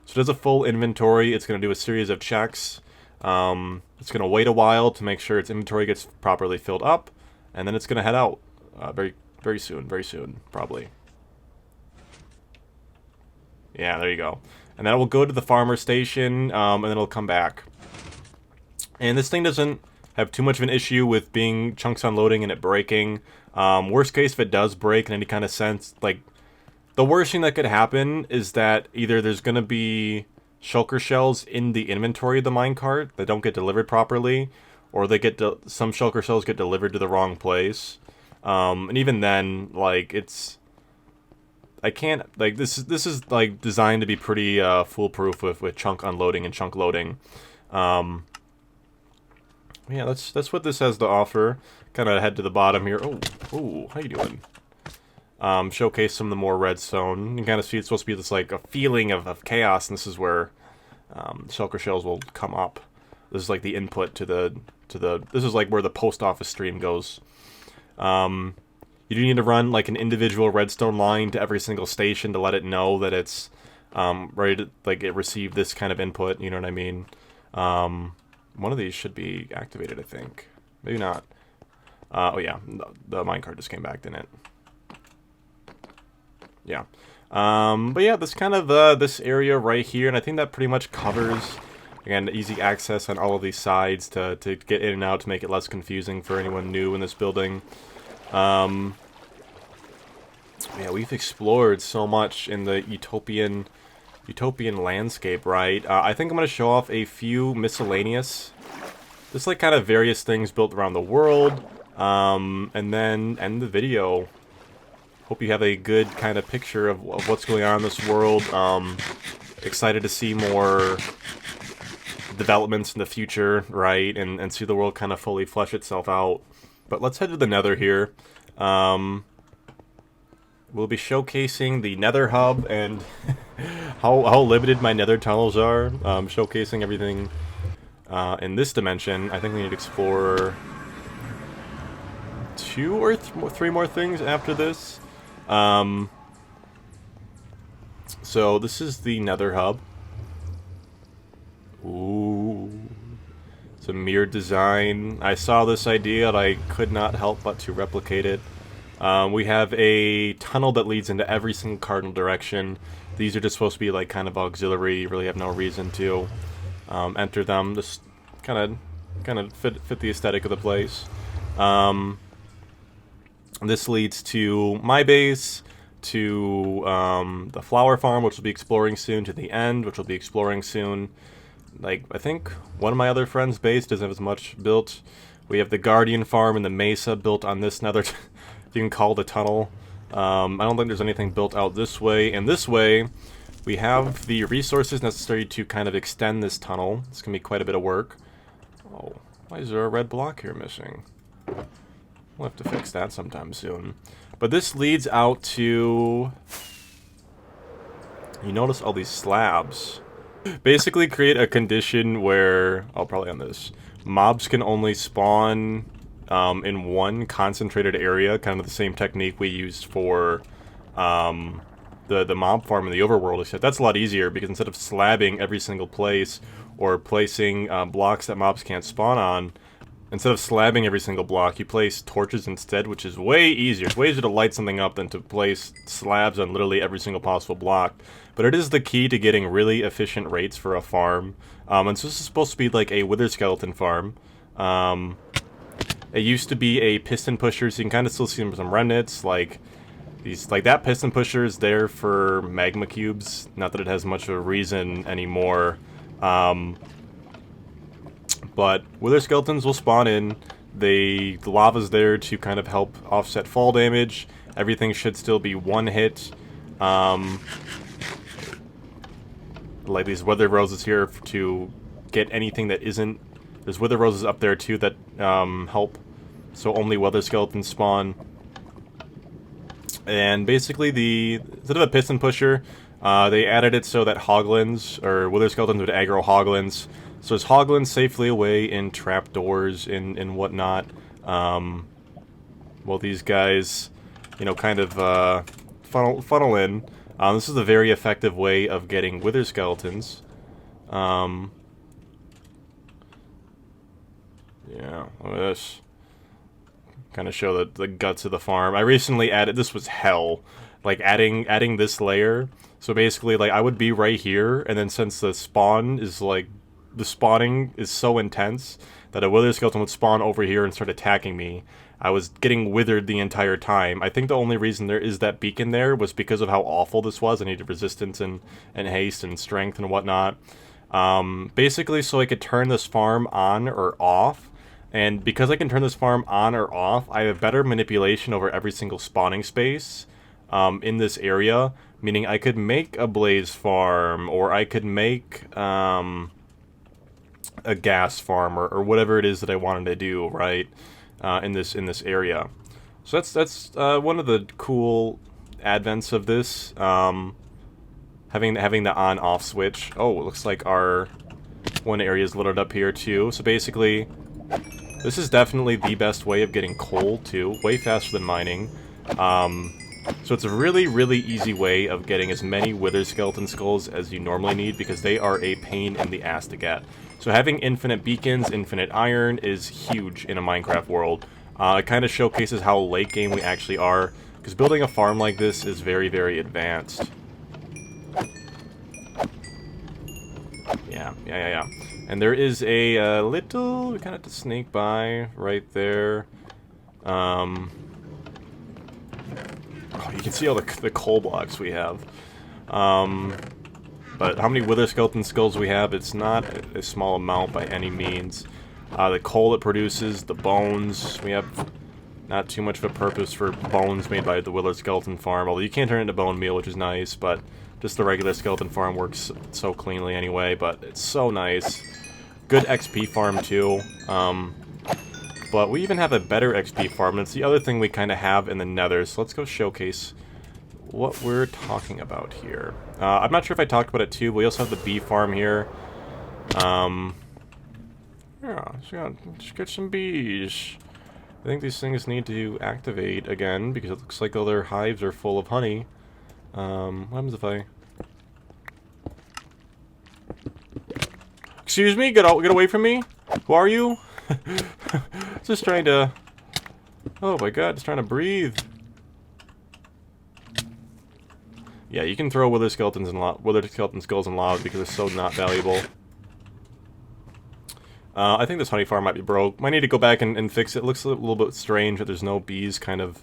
So it does a full inventory. It's going to do a series of checks. It's going to wait a while to make sure its inventory gets properly filled up. And then it's going to head out very soon, probably. Yeah, there you go. And then it will go to the farmer station, and then it'll come back. And this thing doesn't have too much of an issue with being chunks unloading and it breaking. Worst case, if it does break in any kind of sense, like, the worst thing that could happen is that either there's going to be shulker shells in the inventory of the minecart that don't get delivered properly, or they get some shulker shells get delivered to the wrong place. And even then, like, it's... I can't... Like, this is like, designed to be pretty foolproof with chunk unloading and chunk loading. Yeah, that's what this has to offer. Kind of head to the bottom here. Oh, how you doing? Showcase some of the more redstone. You can kind of see it's supposed to be this like a feeling of chaos, and this is where shulker shells will come up. This is like the input to the this is like where the post office stream goes. You do need to run like an individual redstone line to every single station to let it know that it's ready to, like, it received this kind of input. You know what I mean? One of these should be activated, I think. Maybe not. Oh yeah, the minecart just came back, didn't it? Yeah. But yeah, this kind of, this area right here, and I think that pretty much covers, again, easy access on all of these sides to get in and out to make it less confusing for anyone new in this building. Yeah, we've explored so much in the utopian landscape, right? I think I'm going to show off a few miscellaneous, just like kind of various things built around the world, and then end the video. Hope you have a good kind of picture of what's going on in this world. Excited to see more developments in the future, right? And see the world kind of fully flesh itself out. But let's head to the Nether here. We'll be showcasing the Nether hub and how limited my Nether tunnels are. Showcasing everything in this dimension. I think we need to explore 2 or 3 more things after this. So this is the Nether hub. Ooh. It's a mirrored design. I saw this idea and I could not help but to replicate it. We have a tunnel that leads into every single cardinal direction. These are just supposed to be like kind of auxiliary. You really have no reason to enter them. Just kind of fit the aesthetic of the place. This leads to my base, to the flower farm, which we'll be exploring soon, to the end, which we'll be exploring soon. Like, I think one of my other friends' base doesn't have as much built. We have the Guardian farm and the Mesa built on this nether, you can call the tunnel. I don't think there's anything built out this way. And this way, we have the resources necessary to kind of extend this tunnel. It's going to be quite a bit of work. Oh, why is there a red block here missing? We'll have to fix that sometime soon. But this leads out to... You notice all these slabs. Basically create a condition where... Oh, probably on this. Mobs can only spawn in one concentrated area. Kind of the same technique we used for the mob farm in the overworld. Except that's a lot easier because instead of slabbing every single place or placing blocks that mobs can't spawn on, instead of slabbing every single block, you place torches instead, which is way easier. It's way easier to light something up than to place slabs on literally every single possible block. But it is the key to getting really efficient rates for a farm. And so this is supposed to be like a wither skeleton farm. It used to be a piston pusher, so you can kind of still see some remnants. Like that piston pusher is there for magma cubes. Not that it has much of a reason anymore. But wither skeletons will spawn in. The lava's there to kind of help offset fall damage. Everything should still be one hit. Like these wither roses here to get anything that isn't... There's wither roses up there too that help. So only wither skeletons spawn. And basically instead of a piston pusher, they added it so that hoglins, or wither skeletons would aggro hoglins. So there's hoglins safely away in trapdoors and whatnot. Well, these guys, you know, kind of funnel in. This is a very effective way of getting wither skeletons. Yeah, look at this. Kind of show the guts of the farm. I recently added, this was hell, like adding this layer. So basically, like, I would be right here, and then since the spawn is like, the spawning is so intense that a wither skeleton would spawn over here and start attacking me. I was getting withered the entire time. I think the only reason there is that beacon there was because of how awful this was. I needed resistance and haste and strength and whatnot. Basically, so I could turn this farm on or off. And because I can turn this farm on or off, I have better manipulation over every single spawning space in this area. Meaning I could make a blaze farm, or I could make a gas farm, or whatever it is that I wanted to do, right? In this area. So that's one of the cool advents of this. Having the on-off switch. Oh, it looks like our one area is lit up here too. So basically, this is definitely the best way of getting coal too. Way faster than mining. So it's a really, really easy way of getting as many wither skeleton skulls as you normally need, because they are a pain in the ass to get. So having infinite beacons, infinite iron is huge in a Minecraft world. It kind of showcases how late game we actually are, because building a farm like this is very, very advanced. Yeah. And there is a little, we kind of have to sneak by right there. Oh, you can see all the coal blocks we have. But how many wither skeleton skulls we have, it's not a small amount by any means. The coal it produces, the bones, we have not too much of a purpose for bones made by the wither skeleton farm, although you can turn it into bone meal, which is nice, but just the regular skeleton farm works so cleanly anyway, but it's so nice. Good XP farm too, but we even have a better XP farm, and it's the other thing we kind of have in the nether, so let's go showcase what we're talking about here. I'm not sure if I talked about it too, but we also have the bee farm here. Yeah, just get some bees. I think these things need to activate again, because it looks like all their hives are full of honey. What happens if I... Excuse me? Get away from me? Who are you? Just trying to... Oh my god, just trying to breathe. Yeah, you can throw wither skeleton skulls in lava because they're so not valuable. I think this honey farm might be broke. Might need to go back and fix it. It looks a little bit strange that there's no bees kind of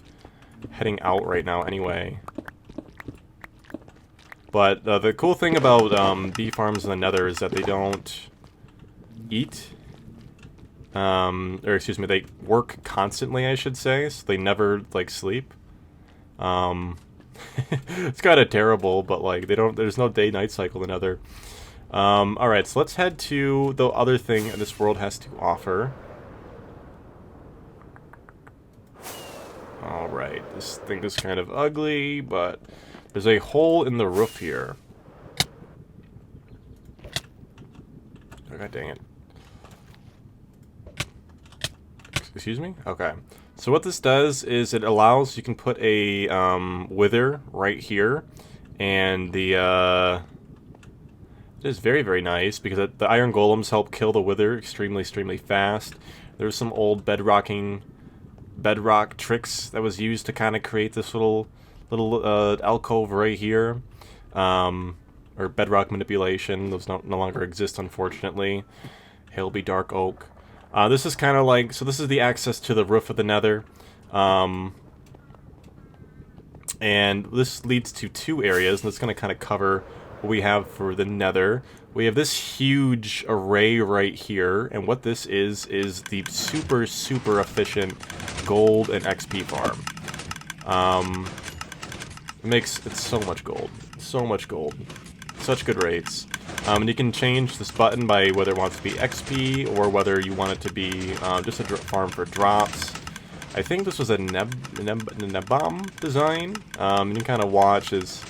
heading out right now anyway. But the cool thing about bee farms in the nether is that they don't eat. Or excuse me, they work constantly, I should say. So they never, like, sleep. It's kind of terrible, but, like, there's no day-night cycle in the nether. Alright, so let's head to the other thing this world has to offer. Alright, this thing is kind of ugly, but there's a hole in the roof here. Oh, god dang it. Excuse me? Okay. So what this does is it allows, you can put a wither right here, and the it is very, very nice because the iron golems help kill the wither extremely fast. There's some old bedrock tricks that was used to kind of create this little alcove right here, or bedrock manipulation. Those no longer exist, unfortunately. Hail be dark oak. This is kind of like, so this is the access to the roof of the nether, and this leads to two areas, and it's going to kind of cover what we have for the nether. We have this huge array right here, and what this is the super efficient gold and XP farm. It's so much gold, such good rates. And you can change this button by whether it wants to be XP or whether you want it to be just a farm for drops. I think this was a Nebom design. You can kind of watch as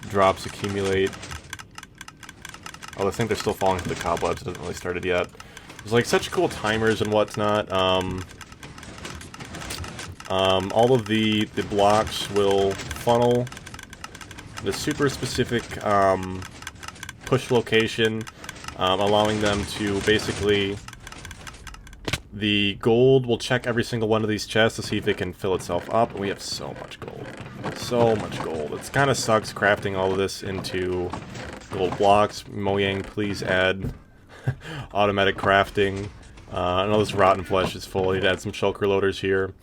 drops accumulate. Oh, I think they're still falling through the cobwebs. It hasn't really started yet. There's like such cool timers and whatnot. All of the blocks will funnel the super specific push location, allowing them to basically... The gold will check every single one of these chests to see if it can fill itself up, and we have so much gold. So much gold. It kind of sucks crafting all of this into gold blocks. Mojang, please add automatic crafting. I know this rotten flesh is full. I need to add some shulker loaders here.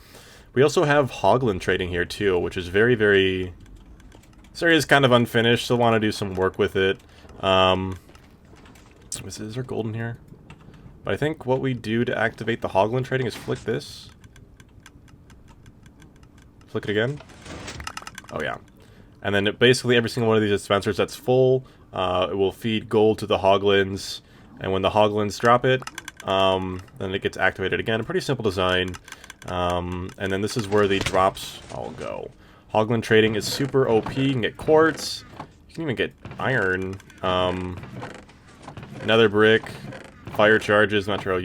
We also have Hoglin trading here too, which is very, very... This area is kind of unfinished, so I want to do some work with it. Is there gold in here? But I think what we do to activate the Hoglin trading is flick this. Flick it again. Oh yeah. And then basically every single one of these dispensers that's full, it will feed gold to the Hoglins. And when the Hoglins drop it, then it gets activated again. A pretty simple design. And then this is where the drops all go. Hoglin trading is super OP. You can get quartz. You can even get iron. Nether brick. Fire charges, not sure how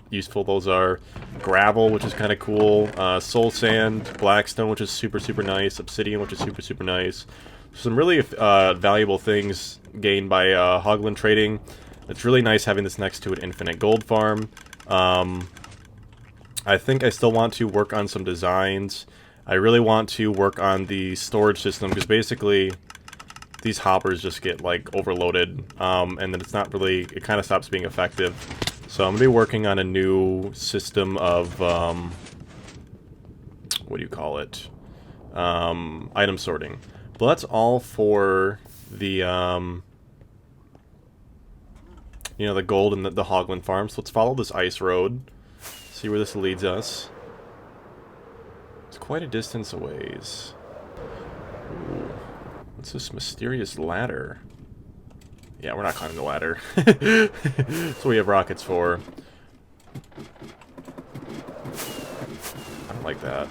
useful those are. Gravel, which is kind of cool. Soul sand, blackstone, which is super nice. Obsidian, which is super nice. Some really valuable things gained by Hoglin trading. It's really nice having this next to an infinite gold farm. I think I still want to work on some designs. I really want to work on the storage system, because basically these hoppers just get, like, overloaded, and then it's not really, it kind of stops being effective. So I'm going to be working on a new system of, what do you call it? item sorting. But that's all for the, you know, the gold and the Hogland farm. So let's follow this ice road, see where this leads us. It's quite a distance away. Ooh, what's this mysterious ladder? Yeah, we're not climbing the ladder. That's what we have rockets for. I don't like that.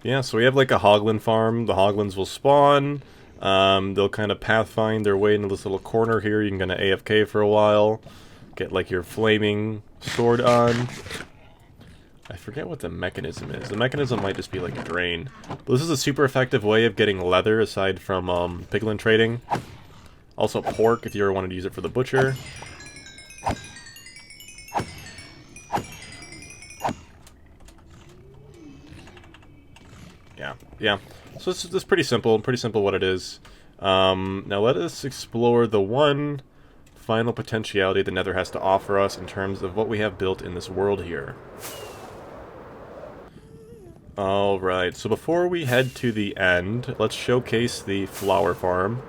Yeah, so we have like a Hogland farm. The Hoglands will spawn. They'll kind of pathfind their way into this little corner here. You can kind of AFK for a while. Get like your flaming sword on. I forget what the mechanism is. The mechanism might just be like a drain. But this is a super effective way of getting leather aside from piglin trading. Also pork if you ever wanted to use it for the butcher. Yeah. So this is pretty simple what it is. Now let us explore the one final potentiality the Nether has to offer us in terms of what we have built in this world here. Alright, so before we head to the end, let's showcase the flower farm.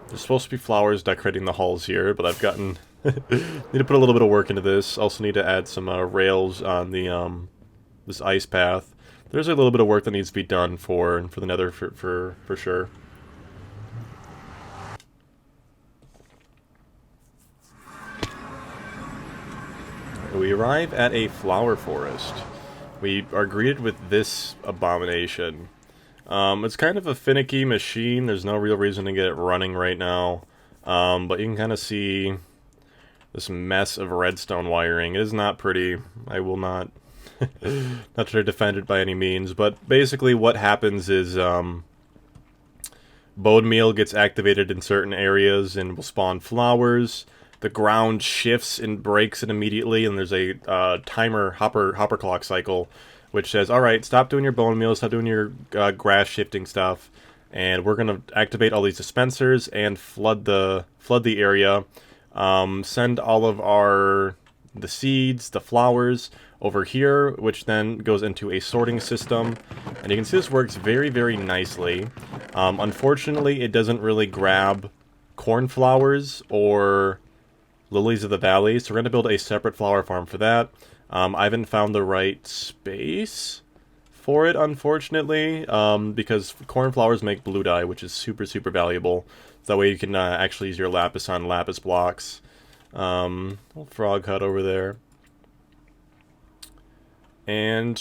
There's supposed to be flowers decorating the halls here, but I've gotten... need to put a little bit of work into this. Also need to add some rails on the this ice path. There's a little bit of work that needs to be done for the Nether for sure. We arrive at a flower forest. We are greeted with this abomination. It's kind of a finicky machine. There's no real reason to get it running right now. But you can kind of see this mess of redstone wiring. It is not pretty. I will not not try to defend it by any means. But basically what happens is bone meal gets activated in certain areas and will spawn flowers. The ground shifts and breaks it immediately, and there's a timer hopper clock cycle which says, alright, stop doing your bone meal, stop doing your grass shifting stuff, and we're going to activate all these dispensers and flood the area. Send all of the seeds, the flowers, over here, which then goes into a sorting system. And you can see this works very, very nicely. Unfortunately, it doesn't really grab cornflowers or lilies of the valley, so we're going to build a separate flower farm for that. I haven't found the right space for it, unfortunately, because cornflowers make blue dye, which is super, super valuable. So that way you can actually use your lapis on lapis blocks. Little frog hut over there. And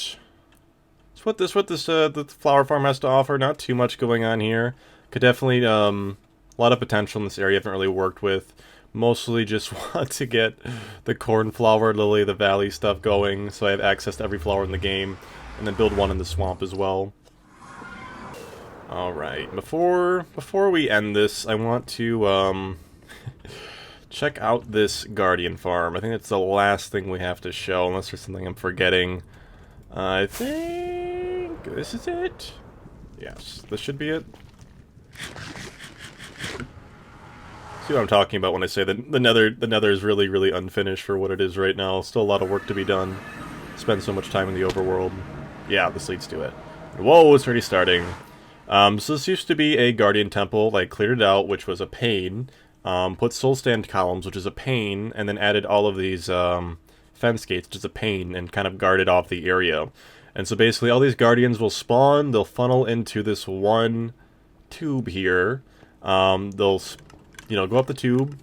it's what the flower farm has to offer. Not too much going on here. Could definitely a lot of potential in this area. I haven't really worked with. Mostly just want to get the cornflower, lily of the valley stuff going, so I have access to every flower in the game, and then build one in the swamp as well. Alright, before we end this, I want to check out this guardian farm. I think that's the last thing we have to show, unless there's something I'm forgetting. I think this is it. Yes, this should be it. See what I'm talking about when I say that the Nether is really, really unfinished for what it is right now. Still a lot of work to be done. Spend so much time in the overworld. Yeah, this leads to it. Whoa, it's already starting. So this used to be a guardian temple. I cleared it out, which was a pain. Put soul stand columns, which is a pain, and then added all of these fence gates, which is a pain, and kind of guarded off the area. And so basically all these guardians will spawn. They'll funnel into this one tube here. They'll go up the tube,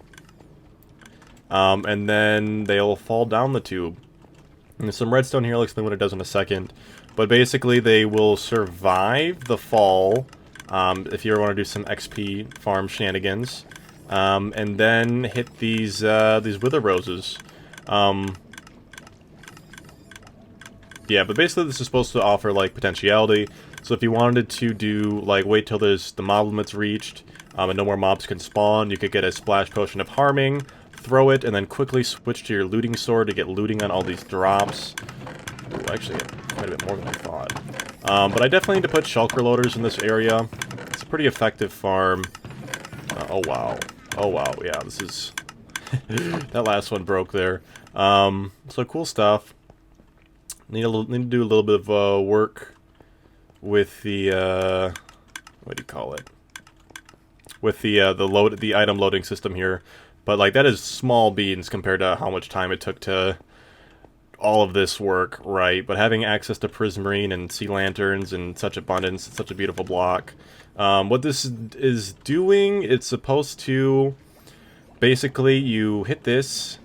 and then they'll fall down the tube. And there's some redstone here, I'll explain what it does in a second. But basically, they will survive the fall, if you ever want to do some XP farm shenanigans, and then hit these wither roses. Yeah, but basically this is supposed to offer, like, potentiality. So if you wanted to do, like, wait till the mob limit's reached, and no more mobs can spawn, you could get a splash potion of harming, throw it, and then quickly switch to your looting sword to get looting on all these drops. Ooh, actually, quite a bit more than I thought. But I definitely need to put shulker loaders in this area. It's a pretty effective farm. Oh wow, yeah, this is That last one broke there. So cool stuff. Need to do a little bit of work with the what do you call it? With the item loading system here, but like that is small beans compared to how much time it took to all of this work, right? But having access to prismarine and sea lanterns in such abundance, it's such a beautiful block. What this is doing, it's supposed to basically you hit this.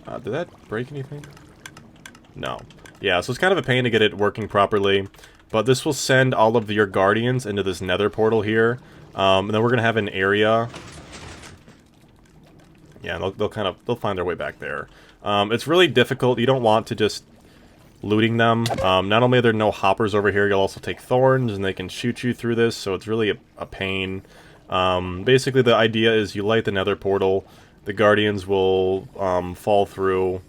Did that break anything? No. Yeah, so it's kind of a pain to get it working properly. But this will send all of your guardians into this nether portal here. And then we're going to have an area. Yeah, they'll find their way back there. It's really difficult. You don't want to just looting them. Not only are there no hoppers over here, you'll also take thorns and they can shoot you through this. So it's really a pain. Basically, the idea is you light the nether portal. The guardians will fall through,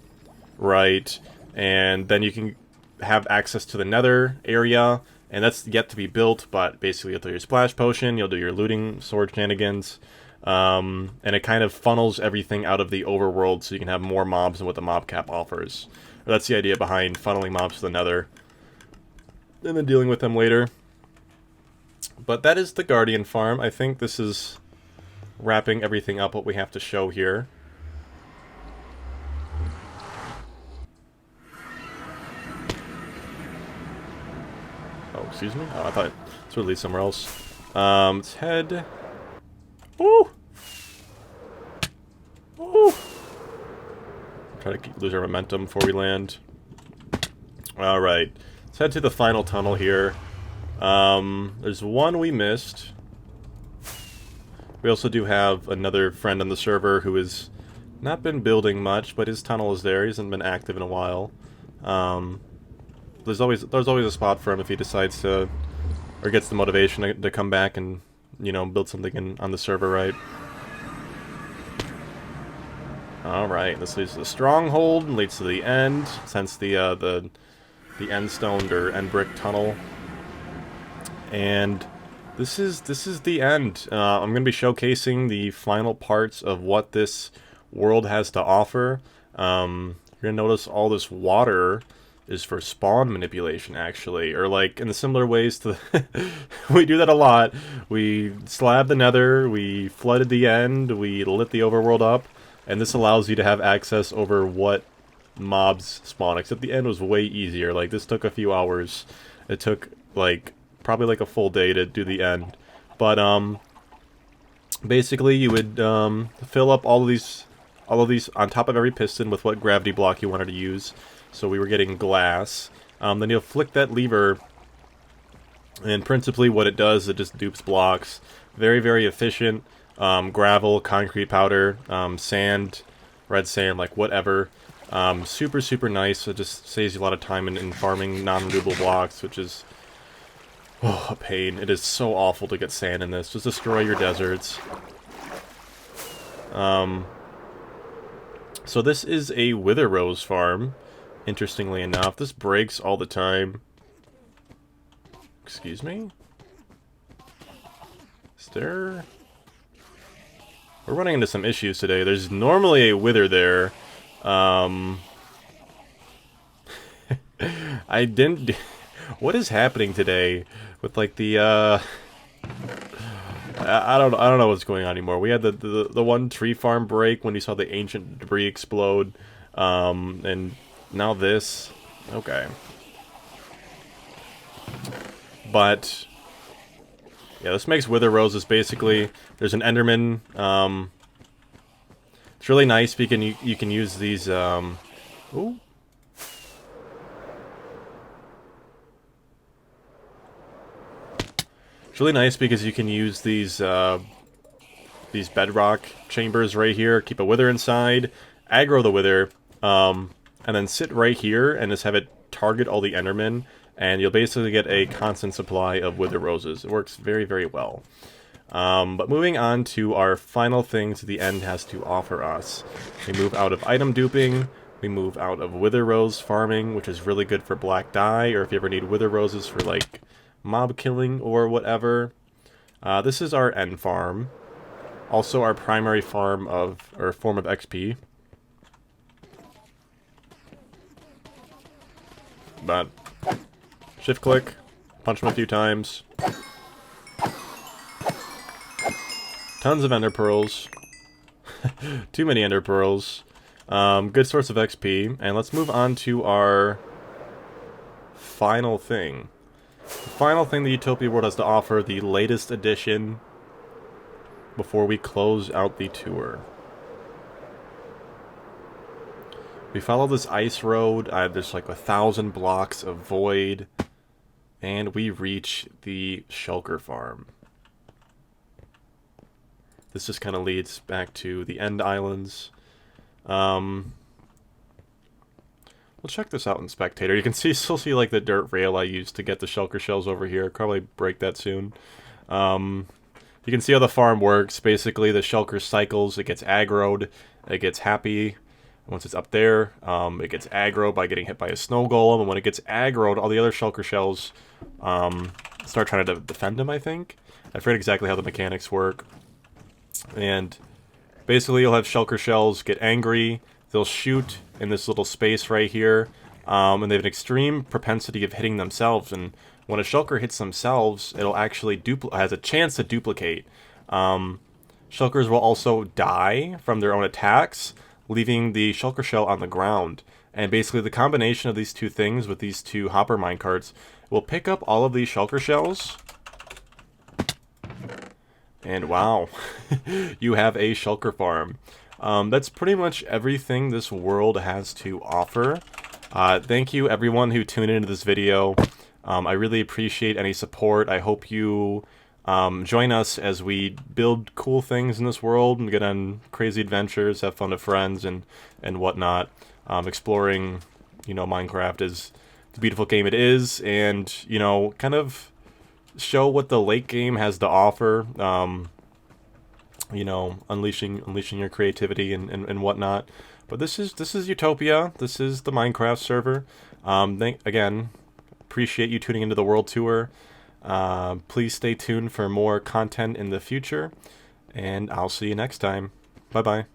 right? And then you can have access to the nether area, and that's yet to be built, but basically you'll do your splash potion, you'll do your looting sword shenanigans, and it kind of funnels everything out of the overworld so you can have more mobs than what the mob cap offers. That's the idea behind funneling mobs to the nether, and then dealing with them later. But that is the Guardian farm. I think this is wrapping everything up what we have to show here. Oh, excuse me? Oh, I thought it's released somewhere else. Let's head... Woo! Woo! Try to lose our momentum before we land. Alright. Let's head to the final tunnel here. There's one we missed. We also do have another friend on the server who has not been building much, but his tunnel is there. He hasn't been active in a while. There's always a spot for him if he decides to, or gets the motivation to come back and, you know, build something on the server, right? Alright, this leads to the stronghold and leads to the end, since the end stoned or end brick tunnel. And this is the end. I'm going to be showcasing the final parts of what this world has to offer. You're going to notice all this water is for spawn manipulation, actually. Or, like, in the similar ways to... we do that a lot. We slabbed the nether, we flooded the end, we lit the overworld up, and this allows you to have access over what mobs spawn. Except the end was way easier. Like, this took a few hours. It took, like... probably like a full day to do the end. But basically you would fill up all of these on top of every piston with what gravity block you wanted to use. So we were getting glass. Then you'll flick that lever, and principally what it does, it just dupes blocks. Very, very efficient. Gravel, concrete powder, sand, red sand, like whatever. Super, super nice. It just saves you a lot of time in farming non-renewable blocks, which is... oh, a pain. It is so awful to get sand in this. Just destroy your deserts. So this is a wither rose farm, interestingly enough. This breaks all the time. Excuse me? Is there... we're running into some issues today. There's normally a wither there. I didn't... what is happening today with like the I don't know what's going on anymore. We had the one tree farm break when you saw the ancient debris explode, and now this. Okay, but yeah, this makes wither roses. Basically, there's an Enderman. It's really nice because you can use these. Ooh. It's really nice because you can use these bedrock chambers right here, keep a wither inside, aggro the wither, and then sit right here and just have it target all the endermen, and you'll basically get a constant supply of wither roses. It works very, very well. But moving on to our final things the end has to offer us. We move out of item duping, we move out of wither rose farming, which is really good for black dye, or if you ever need wither roses for, like, mob killing or whatever. This is our end farm. Also our primary form of XP. But shift click, punch him a few times. Tons of ender pearls. Too many ender pearls. Good source of XP. And let's move on to our final thing. The final thing the Utopia world has to offer, the latest edition, before we close out the tour. We follow this ice road. There's like 1,000 blocks of void. And we reach the shulker farm. This just kind of leads back to the end islands. We'll check this out in Spectator. You can still see like the dirt rail I used to get the shulker shells over here. Probably break that soon. You can see how the farm works. Basically, the shulker cycles. It gets aggroed. It gets happy. Once it's up there, it gets aggroed by getting hit by a snow golem. And when it gets aggroed, all the other shulker shells start trying to defend him, I think. I forget exactly how the mechanics work. And basically, you'll have shulker shells get angry. They'll shoot in this little space right here. And they have an extreme propensity of hitting themselves. And when a shulker hits themselves, it'll actually has a chance to duplicate. Shulkers will also die from their own attacks, leaving the shulker shell on the ground. And basically, the combination of these two things with these two hopper minecarts will pick up all of these shulker shells. And wow, you have a shulker farm. That's pretty much everything this world has to offer. Thank you everyone who tuned into this video. I really appreciate any support. I hope you join us as we build cool things in this world and get on crazy adventures, have fun with friends and whatnot. Exploring, Minecraft is the beautiful game it is, and, kind of show what the late game has to offer. Unleashing your creativity and whatnot. But this is Utopia. This is the Minecraft server. Again, appreciate you tuning into the world tour. Please stay tuned for more content in the future, and I'll see you next time. Bye bye.